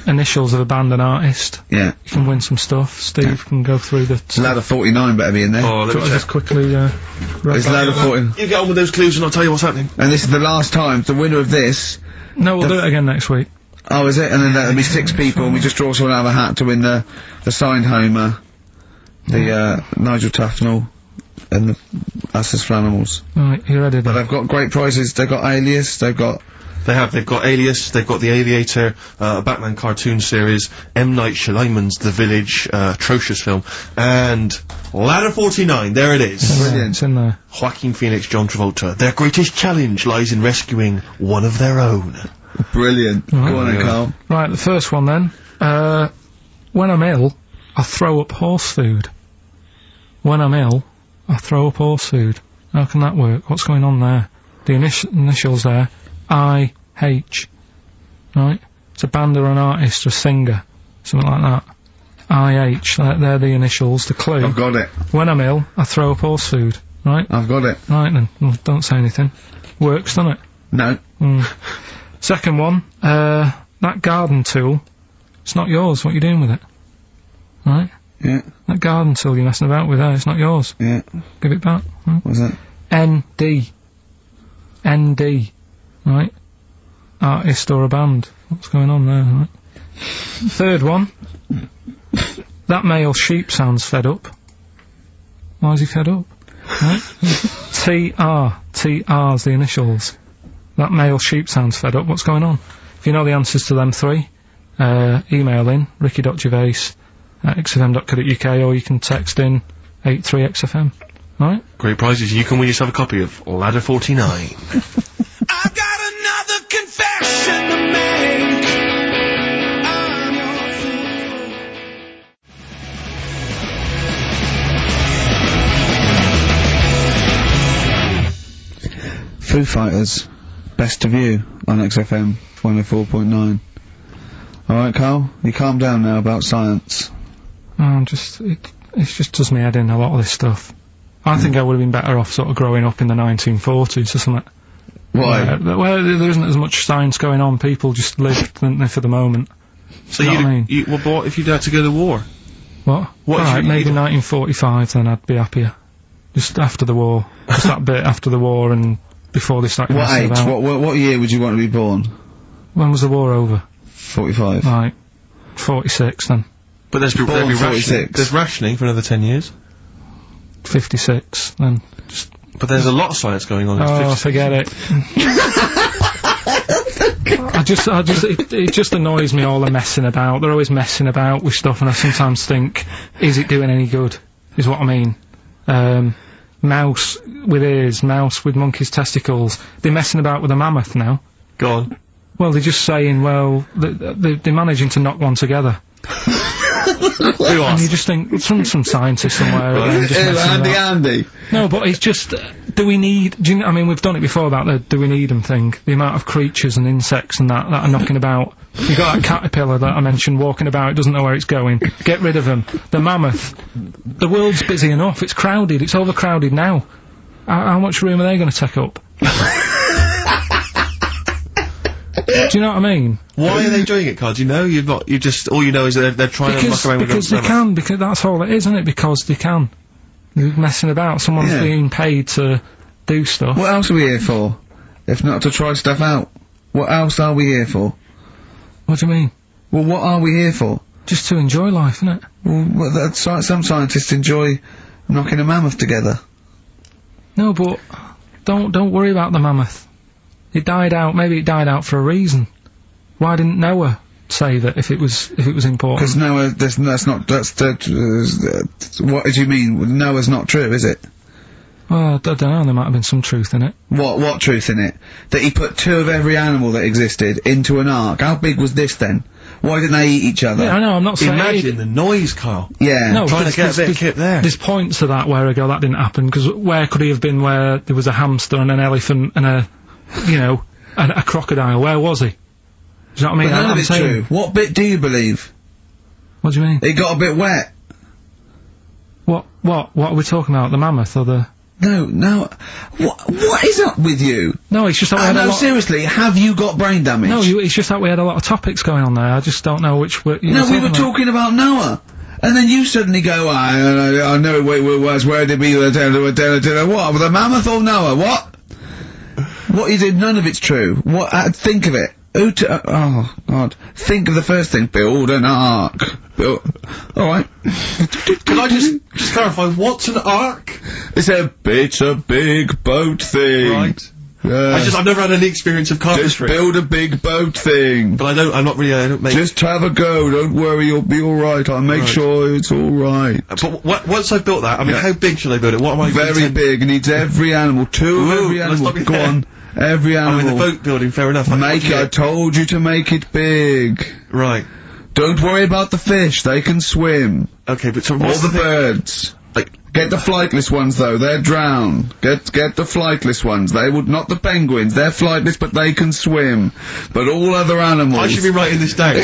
Initials of a band and artist. Yeah. You can win some stuff. Steve can go through the... Ladder 49 better be in there. Oh, let me check. just quickly... It's ladder 49. You get on with those clues and I'll tell you what's happening. And this is the last time. The winner of this... No, we'll do it again next week. Oh, is it? And then there'll be 6 people, and we just draw someone out of a hat to win the signed Homer, the Nigel Tufnell, and the Us as Flanimals. Right, you ready But then? they've got great prizes. They've got Alias. They've got They've got Alias, they've got The Aviator, a Batman cartoon series, M. Night Shyamalan's The Village, atrocious film, and Ladder 49, there it is. Brilliant. It's in there. Joaquin Phoenix, John Travolta. Their greatest challenge lies in rescuing one of their own. brilliant. Go on then, Yeah. Carl. Right, the first one then. When I'm ill, I throw up horse food. When I'm ill, I throw up horse food. How can that work? What's going on there? The initials there. I-H. Right? It's a band or an artist or a singer. Something like that. I-H. They're the initials. The clue. I've got it. When I'm ill, I throw up horse food. Right? I've got it. Right then. Well, don't say anything. Works, doesn't it? No. Second one, that garden tool, it's not yours. What are you doing with it? Right? Yeah. That garden tool you're messing about with there, it's not yours. Yeah. Give it back. What's that? ND. ND. Right? Artist or a band. What's going on there, right? Third one, that male sheep sounds fed up. Why is he fed up? Right? TR. TR's the initials. That male sheep sounds fed up. What's going on? If you know the answers to them 3, email in ricky.gervais@xfm.co.uk, or you can text in 83XFM. Right? Great prizes. You can win yourself a copy of Ladder 49. I've got another confession to make. I'm your Foo Fighters. Best of You on XFM 104.9. Alright, Carl, you calm down now about science. It just does me head in, a lot of this stuff. I think I would have been better off sort of growing up in the 1940s or something. Why? Where there isn't as much science going on, people just lived, didn't they, for the moment. So You know what I mean? well, but what if you'd had to go to war? What? What if Alright, you- maybe 1945, then I'd be happier. Just after the war. Just that bit after the war and before they started What messing age? about. What year would you want to be born? When was the war over? 45. Right. 46 then. But there'd be Born rationing. 46. There's rationing for another 10 years. 56 then. But there's a lot of science going on. in Oh, 56. forget it. It just annoys me, all the messing about. They're always messing about with stuff, and I sometimes think, is it doing any good? Is what I mean. Mouse with ears, mouse with monkey's testicles. They're messing about with a mammoth now. Go on. Well, they're just saying, well, they're managing to knock one together. Who And you asked? just think, some scientist somewhere again, just messing about. Andy. No, but it's just, I mean, we've done it before about the do we need them thing. The amount of creatures and insects and that are knocking about. You got that caterpillar that I mentioned walking about, it doesn't know where it's going. Get rid of them. The mammoth. The world's busy enough, it's crowded, it's overcrowded now. How much room are they going to take up? Do you know what I mean? Why are they doing it, Carl? Do you know? All you know is that they're trying to muck around with Because they can, because that's all it is, isn't it? Because they can. They're messing about, someone's Yeah. being paid to do stuff. What else are we here for? If not to try stuff out. What else are we here for? What do you mean? Well, what are we here for? Just to enjoy life, isn't it? Well, some scientists enjoy knocking a mammoth together. No, but don't worry about the mammoth. It died out. Maybe it died out for a reason. Why didn't Noah save it if it was important? Because Noah, what do you mean? Noah's not true, is it? Well, I don't know. There might have been some truth in it. What truth in it? That he put 2 of every animal that existed into an ark. How big was this then? Why didn't they eat each other? Yeah, I know, I'm not saying... Imagine the noise, Carl. Yeah. No, Trying to get a bit of kip there. There's points to that where I go, that didn't happen, because where could he have been where there was a hamster and an elephant and a, you know, a crocodile? Where was he? Do you know what I mean? But none of I'm it's saying, true. What bit do you believe? What do you mean? It got a bit wet. What are we talking about? The mammoth or the... No. What is up with you? No, it's just that we had a No, lot... seriously, have you got brain damage? No, it's just that we had a lot of topics going on there. I just don't know which... No, we were talking about Noah. And then you suddenly go, I know where did we... What? The mammoth or Noah? What? What you did, none of it's true. What? Think of it. Oh, God. Think of the first thing. Build an ark. Alright. Can I just clarify, what's an ark? It's a big boat thing. Right. I've never had any experience of carpentry. Just build a big boat thing. But I don't make... Just have a go, don't worry, you'll be alright, I'll make sure it's alright. But once I've built that, I mean, how big should I build it? What am I... Very big, it needs every animal, two of every animal, go on. Every animal. I mean, the boat building, fair enough. I told you to make it big. Right. Don't worry about the fish, they can swim. Okay, but so All the birds. Get the flightless ones though, they're drowned. Get the flightless ones, they would, not the penguins, they're flightless but they can swim. But all other animals... I should be writing this down.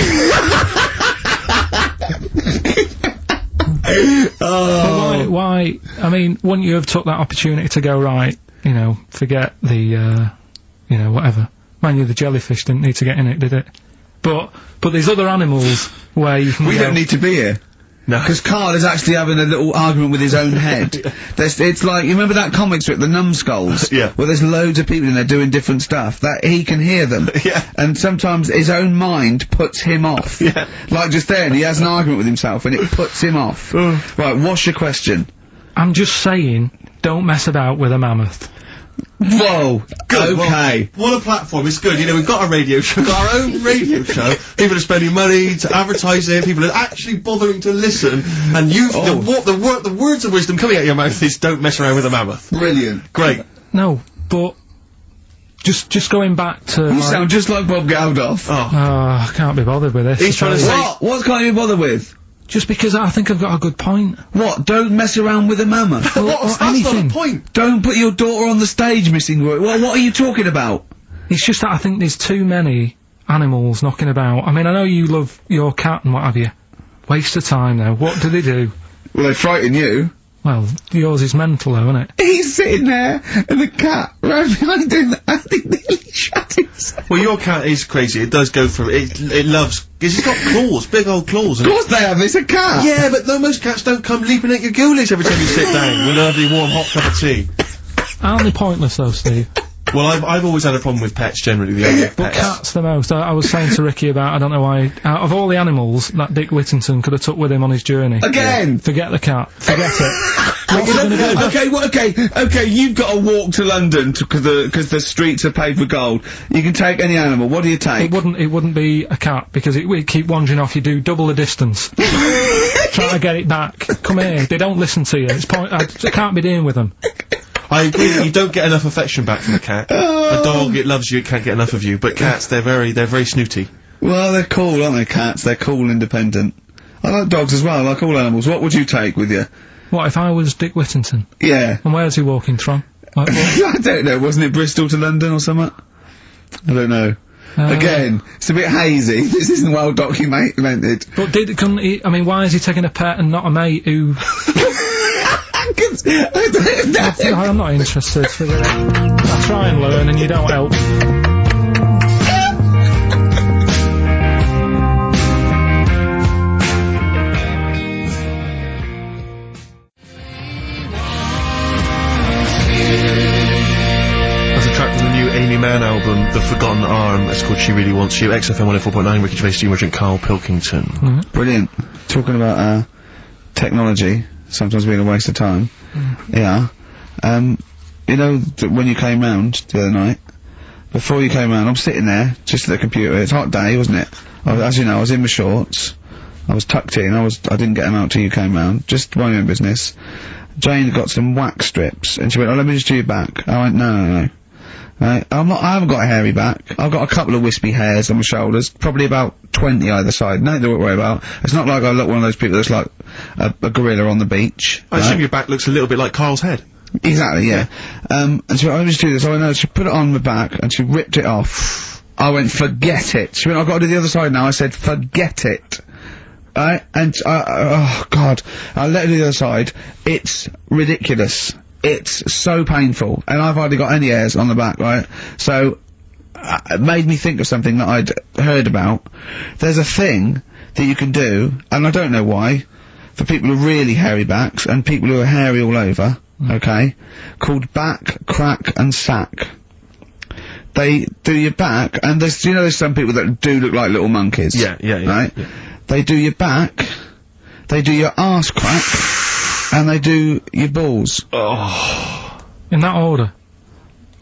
But why, I mean, wouldn't you have took that opportunity to go, right, you know, forget the, you know, whatever. Mind you, the jellyfish didn't need to get in it, did it? But there's other animals where you can We don't need to be here. No. Because Karl is actually having a little argument with his own head. It's like, you remember that comic strip, The Numbskulls? Yeah. Where there's loads of people in there doing different stuff, that he can hear them. Yeah. And sometimes his own mind puts him off. Yeah. Like just then, he has an argument with himself and it puts him off. Right, what's your question? I'm just saying, don't mess about with a mammoth. Whoa, Good, okay. Well, what a platform, it's good. You know, we've got a radio show, we've got our own radio show. People are spending money to advertise it, people are actually bothering to listen, and the words of wisdom coming out of your mouth is don't mess around with a mammoth. Brilliant. Great. No, but just going back to... You sound just like Bob Geldof. Oh. I can't be bothered with this. He's trying to say... What can't you be bothered with? Just because I think I've got a good point. What? Don't mess around with a mammoth. That's not a point. Don't put your daughter on the stage, Missing Roy. What are you talking about? It's just that I think there's too many animals knocking about. I mean, I know you love your cat and what have you. Waste of time, though. What do they do? Well, they frighten you. Well, yours is mental, though, isn't it? He's sitting there, and the cat right behind him, and he nearly shut himself. Well, your cat is crazy. It does go for it. It loves... Because it's got claws, big old claws. Of course they have, it's a cat. Yeah, but no, most cats don't come leaping at your ghoulies every time you sit down with a lovely warm hot cup of tea. Aren't they pointless, though, Steve? Well, I've always had a problem with pets, generally, the idea of But pets. cats the most. I was saying to Ricky about, I don't know why, out of all the animals that Dick Whittington could have took with him on his journey. Again! Forget the cat. Forget it. What's he gonna do? Okay, you've got to walk to London because the streets are paved with gold. You can take any animal, what do you take? It wouldn't be a cat, because it would keep wandering off, you do double the distance. Try to get it back. Come here, they don't listen to you. I can't be dealing with them. I agree, you don't get enough affection back from a cat. A dog, it loves you, it can't get enough of you, but cats, they're very snooty. Well, they're cool, aren't they, cats? They're cool, independent. I like dogs as well, I like all animals. What would you take with you? What, if I was Dick Whittington? Yeah. And where's he walking from? I don't know, wasn't it Bristol to London or something? I don't know. Again, it's a bit hazy. This isn't well documented. But couldn't he, I mean, why is he taking a pet and not a mate who... I'm not interested. I try and learn and you don't help. That's a track from the new Amy Mann album, The Forgotten Arm. It's called She Really Wants You. XFM 104.9, Ricky Gervais, Steve Merchant, Karl Pilkington. Brilliant. Talking about, technology, sometimes being a waste of time. Yeah. You know, when you came round the other night, before you came round, I'm sitting there, just at the computer. It's a hot day, wasn't it? As you know, I was in my shorts. I was tucked in. I didn't get them out till you came round. Just my own business. Jane got some wax strips, and she went, "Oh, let me just do your back." I went, "No. Right? I haven't got a hairy back. I've got a couple of wispy hairs on my shoulders, probably about 20 either side. Nothing to worry about. It's not like I look one of those people that's like a gorilla on the beach. I assume your back looks a little bit like Carl's head. Exactly, yeah. And so I just do this. I know she put it on my back and she ripped it off. I went, forget it. She went, I've got to do the other side now. I said, forget it. Right? And oh God, I let her do the other side. It's ridiculous. It's so painful, and I've hardly got any hairs on the back, right? So, it made me think of something that I'd heard about. There's a thing that you can do, and I don't know why, for people with really hairy backs, and people who are hairy all over, okay, called back, crack, and sack. They do your back, and there's some people that do look like little monkeys. Yeah. Right? Yeah. They do your back, they do your arse crack, and they do your balls. Oh. In that order.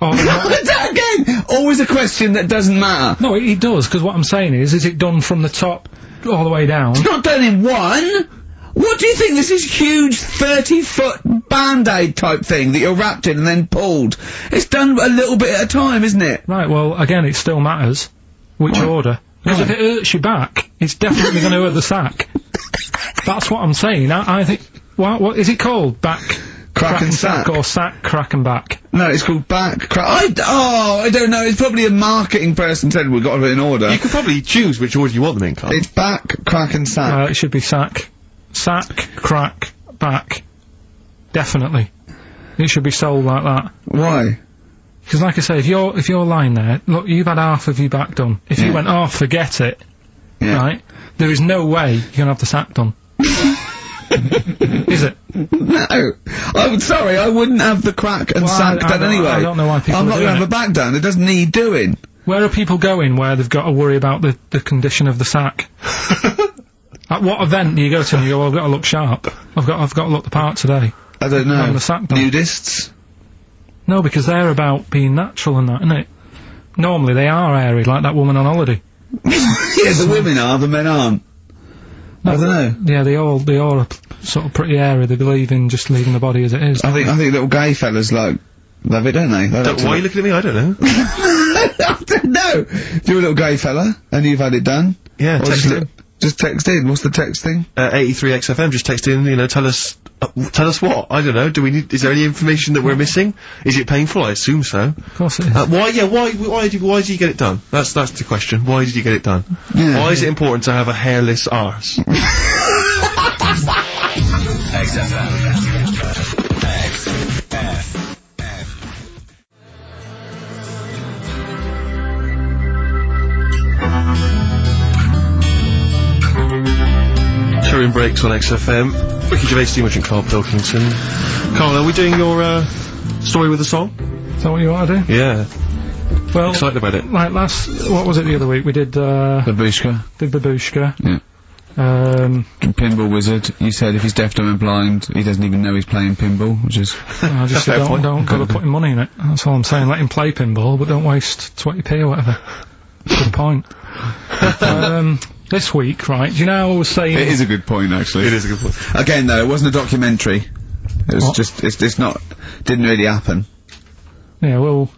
Oh, that again! Always a question that doesn't matter. No, it does, because what I'm saying is it done from the top all the way down? It's not done in one! What do you think? This is huge 30-foot Band-Aid type thing that you're wrapped in and then pulled. It's done a little bit at a time, isn't it? Right, well, again, it still matters which order. Because if it hurts your back, it's definitely going to hurt the sack. That's what I'm saying. I think... What is it called? Back, crack and sack, or sack, crack and back? No, it's called back, crack. I don't know. It's probably a marketing person said we've got to put it in order. You could probably choose which order you want them in, Carl. It's back, crack and sack. It should be sack, crack, back. Definitely. It should be sold like that. Why? Because, like I say, if you're lying there, look, you've had half of your back done. If you went, forget it, right? There is no way you're gonna have the sack done. Is it? No. I'm sorry, I wouldn't have the crack and sack done anyway. I don't know why people I'm not are going to doing have a back done. It doesn't need doing. Where are people going where they've got to worry about the condition of the sack? At what event do you go to and you go, well, I've got to look sharp. I've got to look the part today. I don't know. Having the sack done. Nudists? No, because they're about being natural and that, isn't it? Normally they are hairy, like that woman on holiday. Yeah, the women are, the men aren't. No, I don't know. Yeah, they all are sort of pretty hairy. They believe in just leaving the body as it is. I think little gay fellas love it, don't they? Why are you looking at me? I don't know. I don't know. You're a little gay fella, and you've had it done. Yeah, just text in. What's the text thing? 83 XFM. Just text in. Tell us what. I don't know. Is there any information that we're missing? Is it painful? I assume so. Of course it is. Why did you get it done? That's the question. Why did you get it done? Yeah. Why is it important to have a hairless arse? Touring breaks on XFM. Ricky Gervais, Steve and Karl Pilkington. Karl, are we doing your story with a song? Is that what you want to do? Yeah. Well, excited about it. Like what was it the other week? We did Babushka. Did Babushka. Yeah. Pinball Wizard. You said if he's deaf, dumb and blind, he doesn't even know he's playing pinball, which is... I just said don't go to putting money in it. That's all I'm saying. Let him play pinball, but don't waste 20p or whatever. Good point. This week, right, do you know how I was saying... It is a good point, actually. It is a good point. Again, though, it wasn't a documentary. It was just, it's not, didn't really happen. Yeah, well,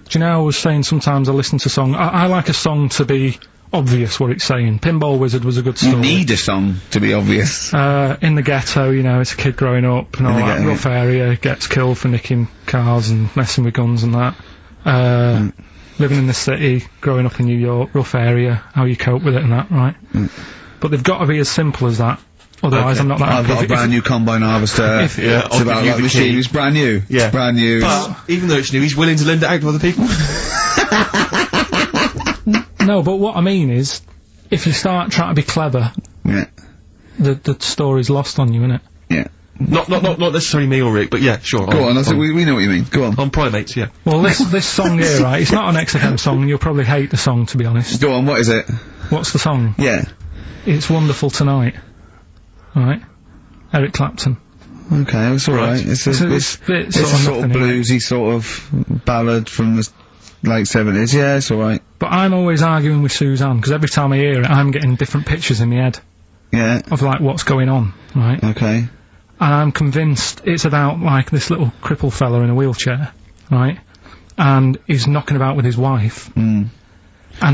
do you know how I was saying sometimes I listen to song, I like a song to be obvious what it's saying. Pinball Wizard was a good story. You need a song to be obvious. In the ghetto, it's a kid growing up and all that, rough area, gets killed for nicking cars and messing with guns and that. Living in the city, growing up in New York, rough area, how you cope with it and that, right? But they've got to be as simple as that. Otherwise, I'm not that happy. I've got a brand new combine harvester. It's about like machine. It's brand new. Yeah. It's brand new. But even though it's new, he's willing to lend it out to other people. No, but what I mean is, if you start trying to be clever, the story's lost on you, innit? Yeah. Not necessarily me or Rick, but yeah, sure. Go on, we know what you mean. Go on. On primates, yeah. Well, this song here, right, it's not an XFM song, and you'll probably hate the song, to be honest. Go on, what is it? What's the song? Yeah. It's Wonderful Tonight. Right? Eric Clapton. Okay, it's alright. It's a sort of bluesy sort of ballad from the late 70s. Yeah, it's alright. But I'm always arguing with Suzanne, because every time I hear it, I'm getting different pictures in my head. Yeah. Of, like, what's going on, right? Okay. And I'm convinced it's about, like, this little crippled fella in a wheelchair, right? and is knocking about with his wife. And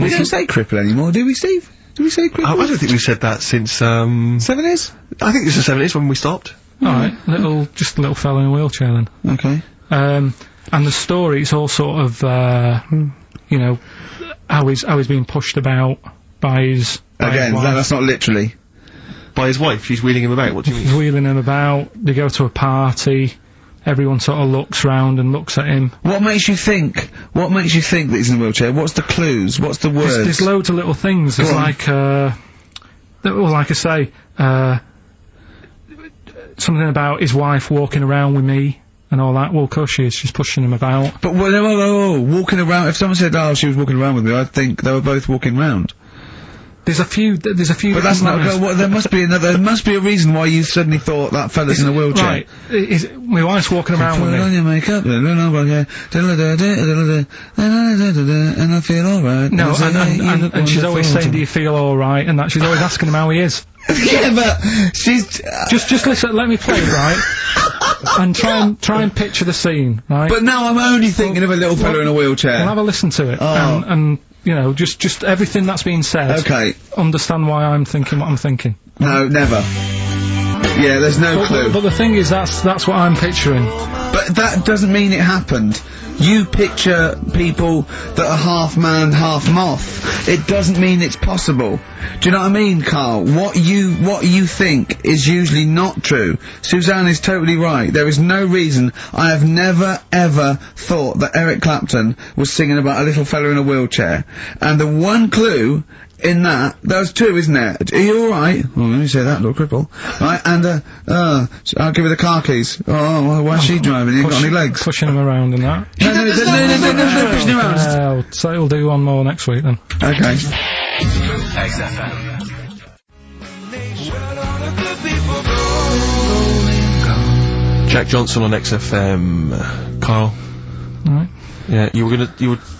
We don't say cripple anymore, do we, Steve? Do we say cripple? I don't think we've said that since, 70s? I think it's the 70s when we stopped. Alright, just a little fella in a wheelchair then. Okay. And the story, it's all sort of, you know, how he's being pushed about by his Again, wife. that's not literally. By his wife, she's wheeling him about, what do you mean? He's wheeling him about, they go to a party, everyone sort of looks round and looks at him. What makes you think that he's in a wheelchair? What's the clues? What's the words? There's loads of little things. There's Go on. like, well, like I say, something about his wife walking around with me and all that. Well, of course she is. She's pushing him about. But whoa, walking around. If someone said, "Oh, she was walking around with me," I'd think they were both walking round. There's a few. But that's not. lines. Well, there must be another. There must be a reason why you suddenly thought that fella's in a wheelchair. Right. My wife's walking around Put with on me. your makeup, and I feel alright. No, and she's always saying, "Do you feel all right?" And that she's always asking him how he is. Yeah, but she's. Just listen. Let me play it, right? And try and picture the scene, right? But now I'm only thinking of a little fella in a wheelchair. Well, have a listen to it, Oh. and you know, just everything that's being said. Okay. Understand why I'm thinking what I'm thinking. No, never. Yeah, there's no clue. But the thing is, that's what I'm picturing. But that doesn't mean it happened. You picture people that are half man, half moth. It doesn't mean it's possible. Do you know what I mean, Carl? What you think is usually not true. Suzanne is totally right. There is no reason. I have never, ever thought that Eric Clapton was singing about a little fella in a wheelchair. And the one clue in that, there's two, isn't there? Are you alright? Well, let me say that, little cripple. Right, and, I'll give her the car keys. Oh, why is she driving? He ain't got any legs. Pushing him around and that. No, pushing him around. So we'll do one more next week then. Okay. XFM. Jack Johnson on XFM. Carl. Right. Yeah,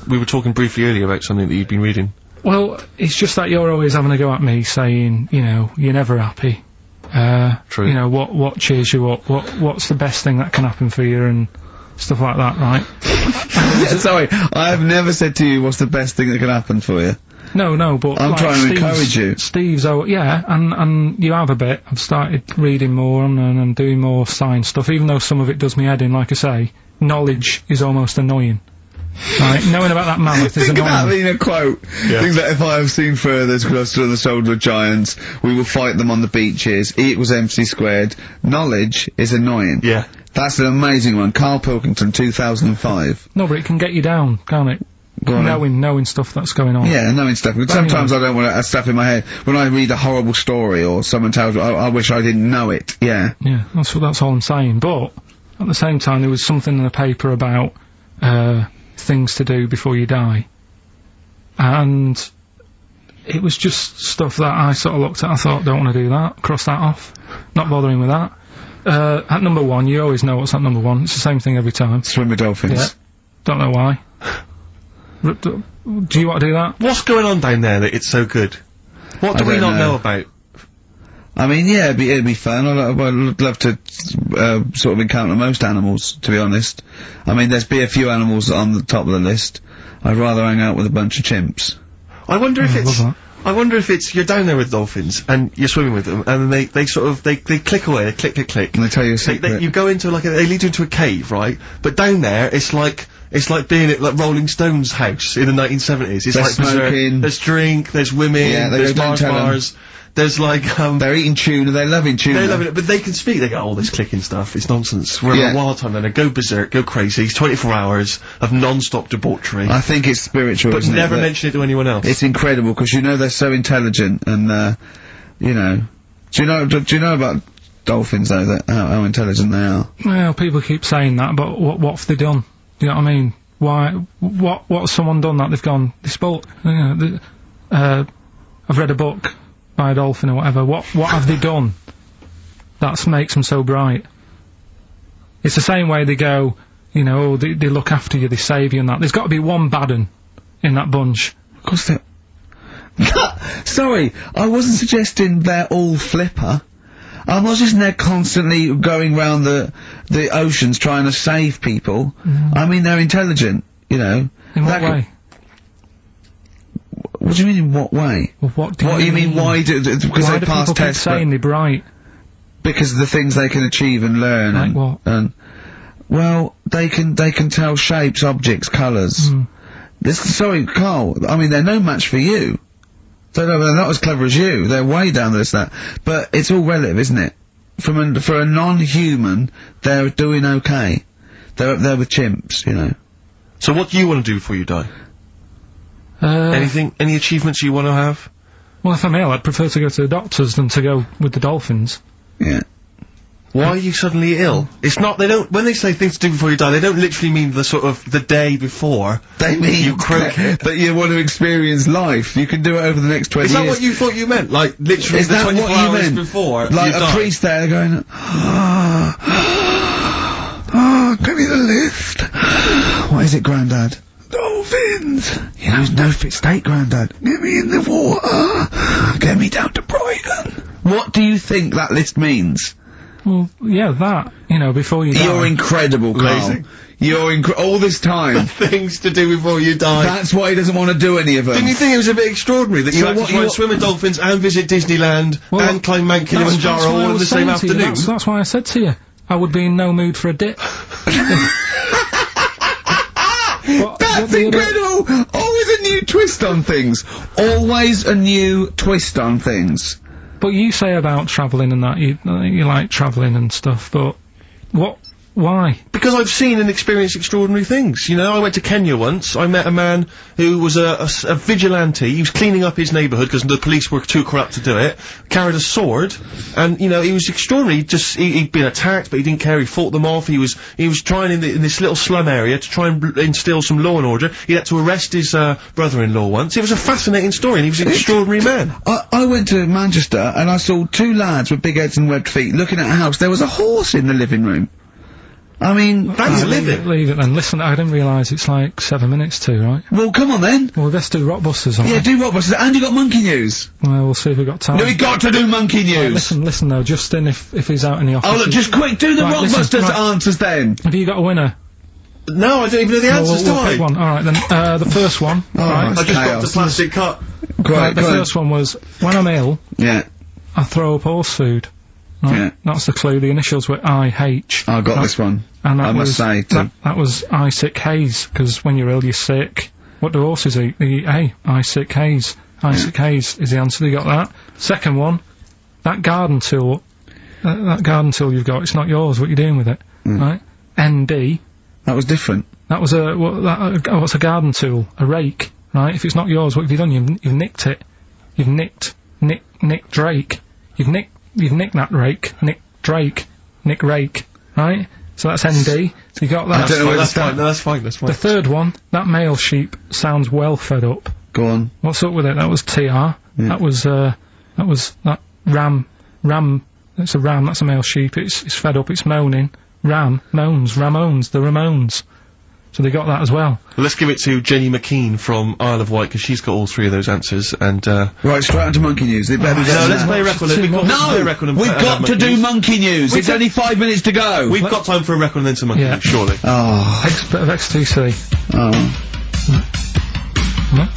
we were talking briefly earlier about something that you've been reading. Well, it's just that you're always having a go at me, saying, you know, you're never happy. True. You know, what cheers you up? What's the best thing that can happen for you and stuff like that, right? Sorry, I have never said to you what's the best thing that can happen for you. No, but I'm like trying to encourage you. Steve's, and you have a bit. I've started reading more and doing more science stuff, even though some of it does me head in, like I say. Knowledge is almost annoying. Right, knowing about that mammoth is Think annoying. about being a quote. Yeah. Think that if I have seen furthers crossed on the shoulder of giants, we will fight them on the beaches. E equals MC squared. Knowledge is annoying. Yeah. That's an amazing one. Karl Pilkington, 2005. No, but it can get you down, can't it? Go on. Knowing stuff that's going on. Yeah, knowing stuff. But sometimes I don't want to have stuff in my head. When I read a horrible story or someone tells me, I wish I didn't know it. Yeah. Yeah, that's all I'm saying. But at the same time, there was something in the paper about things to do before you die, and it was just stuff that I sort of looked at. I thought, don't want to do that. Cross that off. Not bothering with that. At number one, you always know what's at number one. It's the same thing every time. Swim with dolphins. Yeah. Don't know why. Do you want to do that? What's going on down there that it's so good? What do I we don't not know. know about? I mean, yeah, it'd be fun. I'd love to sort of encounter most animals, to be honest. I mean, there's be a few animals on the top of the list. I'd rather hang out with a bunch of chimps. I wonder if love it's. that. I wonder if it's you're down there with dolphins and you're swimming with them and they click away, they click. And they tell you a secret. You go into they lead you into a cave, right? But down there, it's like being at like Rolling Stones' house in the 1970s. It's They're like berserk. smoking. There's drink, there's women, Yeah, they there's don't Mars tell 'em. bars. There's like They're eating tuna, they're loving tuna. they're loving it, but they can speak. They go, oh, this clicking stuff, it's nonsense. We're Yeah. in a wild time. Then they go berserk, go crazy. It's 24 hours of non-stop debauchery, I think it's spiritual, but isn't never it? mention it to anyone else. It's incredible, because you know they're so intelligent, and, you know... Do you know about dolphins, though, that how intelligent they are? Well, people keep saying that, but what have they done? Do you know what I mean? What's someone done that they've gone, I've read a book by a dolphin or whatever. What have they done that makes them so bright? It's the same way they go, you know, they look after you, they save you and that. There's got to be one bad un in that bunch. Of course they're... Sorry, I wasn't suggesting they're all flipper. I'm not just they're constantly going round the oceans trying to save people. I mean, they're intelligent. you know. In what that way? What do you mean in what way? Well, what do you mean? Why because why they do pass people keep tests? saying they're bright? Because of the things they can achieve and learn. Like and, what? And well, they can tell shapes, objects, colours. Sorry, Carl. I mean, they're no match for you. They're not as clever as you. They're way down this that. But it's all relative, isn't it? For a non-human, they're doing okay. They're up there with chimps, you know. So what do you want to do before you die? Anything? Any achievements you want to have? Well, if I'm ill, I'd prefer to go to the doctors than to go with the dolphins. Yeah. Why are you suddenly ill? It's not, they don't, when they say things to do before you die, they don't literally mean the sort of, the day before. They mean you croak it. that you want to experience life. You can do it over the next 20 years. Is that what you thought you meant? Like, literally Is the that 24 what you hours meant? before Like you a die? priest there going, give me the lift. What is it, Grandad? Dolphins. You know, no fit state, Grandad. Get me in the water. Get me down to Brighton. What do you think that list means? Well, yeah, that, you know, before you die. You're incredible, Carl. Amazing. You're all this time. Things to do before you die. That's why he doesn't want to do any of them. Didn't you think it was a bit extraordinary that you So had to what try and you- swim with dolphins and visit Disneyland and climb Mount Kilimanjaro That's why I all in was the same saying to you, afternoon? That's why I said to you, I would be in no mood for a dip. That's incredible! Always a new twist on things. Always a new twist on things. But you say about travelling and that, you like travelling and stuff, but why? Because I've seen and experienced extraordinary things. You know, I went to Kenya once. I met a man who was a vigilante. He was cleaning up his neighbourhood because the police were too corrupt to do it. Carried a sword, and you know, he was extraordinary. He'd been attacked, but he didn't care. He fought them off. He was trying in this little slum area to try and instill some law and order. He had to arrest his brother-in-law once. It was a fascinating story, and he was an extraordinary man. I went to Manchester and I saw two lads with big heads and webbed feet looking at a house. There was a horse in the living room. I mean, That's living. Leave it then. Listen, I didn't realise it's like 7 minutes to, right? well, come on then. Well, let's do Rockbusters, aren't Yeah, we? do Rockbusters, and you got Monkey News. Well, we'll see if we've got time. No, we got to do Monkey News. Listen though, Justin, if he's out in the office. Oh, look, just quick, do the Right, listen, Rockbusters right. answers then. Have you got a winner? No, I don't even know the answers, we'll do I? pick one. Alright then, the first one. Right. it's I just got chaos. the plastic cup. Right, the go on. first one was, when I'm ill, Yeah, I throw up horse food. Right? yeah. That's the clue. The initials were IH. I got Right. this one. And that I must say, too. that was I sick haze, because when you're ill, you're sick. What do horses eat? They eat hay. I sick haze. I sick haze is the answer. You got that. Second one, that garden tool. That garden tool you've got, it's not yours. What you doing with it? Right? ND. That was different. That was what's a garden tool? A rake. Right? If it's not yours, what have you done? You've nicked it. You've nicked Drake. You've nicked that rake. Nick Drake. Nick Rake. Right? So that's ND. So you got that. I don't know where to That's start. fine, no, that's fine, that's fine. The third one, that male sheep sounds well fed up. Go on. What's up with it? That was TR. That was that ram. That's a ram. That's a male sheep. It's fed up. It's moaning. Ram moans. Ramones. The Ramones. So they got that as well. Let's give it to Jenny McKean from Isle of Wight, because she's got all three of those answers, and, Right, straight on to Monkey News. It better be better no, than let's that. play a record. We've got to play a record and We've and got have to Monkey do News. Monkey News. It's only 5 minutes to go. We've got time for a record and then some Monkey Yeah. News, surely. Oh. Bit of X2C. Oh. No?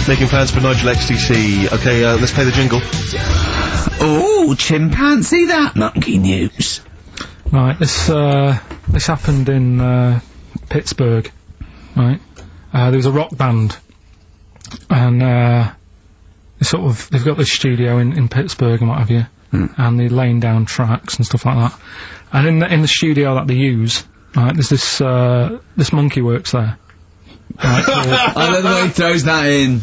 Making plans for Nigel XTC. Okay, let's play the jingle. Oh, chimpanzee that Monkey News. Right. This happened in Pittsburgh. Right. There was a rock band, and they've got this studio in Pittsburgh and what have you, and they're laying down tracks and stuff like that. And in the studio that they use, right, there's this monkey works there. Right, I love the way he throws that in.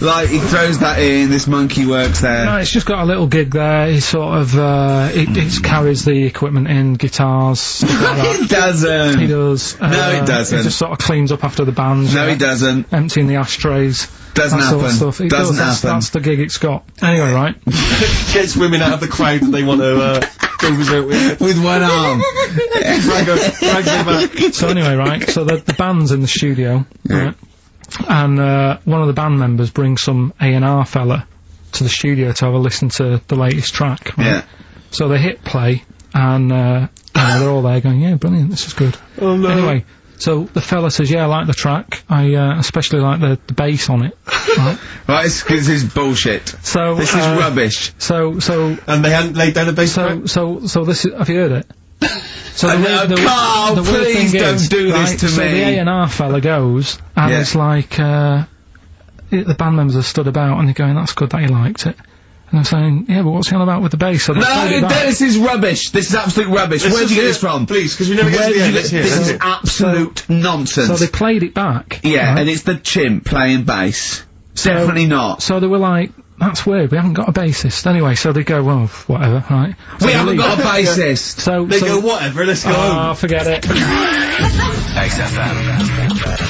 Like he throws that in, this monkey works there. no, it's just got a little gig there. He sort of it carries the equipment in, guitars, stuff like that. It doesn't. He does. No, it doesn't. He just sort of cleans up after the band. No, he doesn't. Emptying the ashtrays. Doesn't that sort of happen. stuff. It Doesn't does. happen. That's the gig it's got. Anyway, right. Gets women out of the crowd that they want to, go visit with. With one arm. Drag them back. So anyway, right. So the band's in the studio. Right. and one of the band members brings some A&R fella to the studio to have a listen to the latest track. Right? Yeah. So they hit play, and they're all there going, yeah, brilliant, this is good. Oh no. Anyway, so the fella says, yeah, I like the track, I especially like the bass on it. Right? Right, it's 'cause this is bullshit. So This is rubbish. So And they hadn't laid down a bass track? so this is, have you heard it? So Carl, weird please thing don't is, do right, this to so me. the A&R fella goes, and Yeah. it's like, the band members have stood about, and they're going, that's good that you liked it. And I'm saying, yeah, but what's he on about with the bass? So they played it No, back. this is rubbish. This is absolute rubbish. Where did you get this from? Please, because we never get Where to the did you end. get Let's hear this? it. Is absolute nonsense. So they played it back. Yeah, right? and it's the chimp playing bass. Definitely not. So they were like, that's weird, we haven't got a bassist. Anyway, so they go, well, whatever, right? So We they haven't leave. got a bassist. So, They go, whatever, let's go home. oh, forget it. XFM.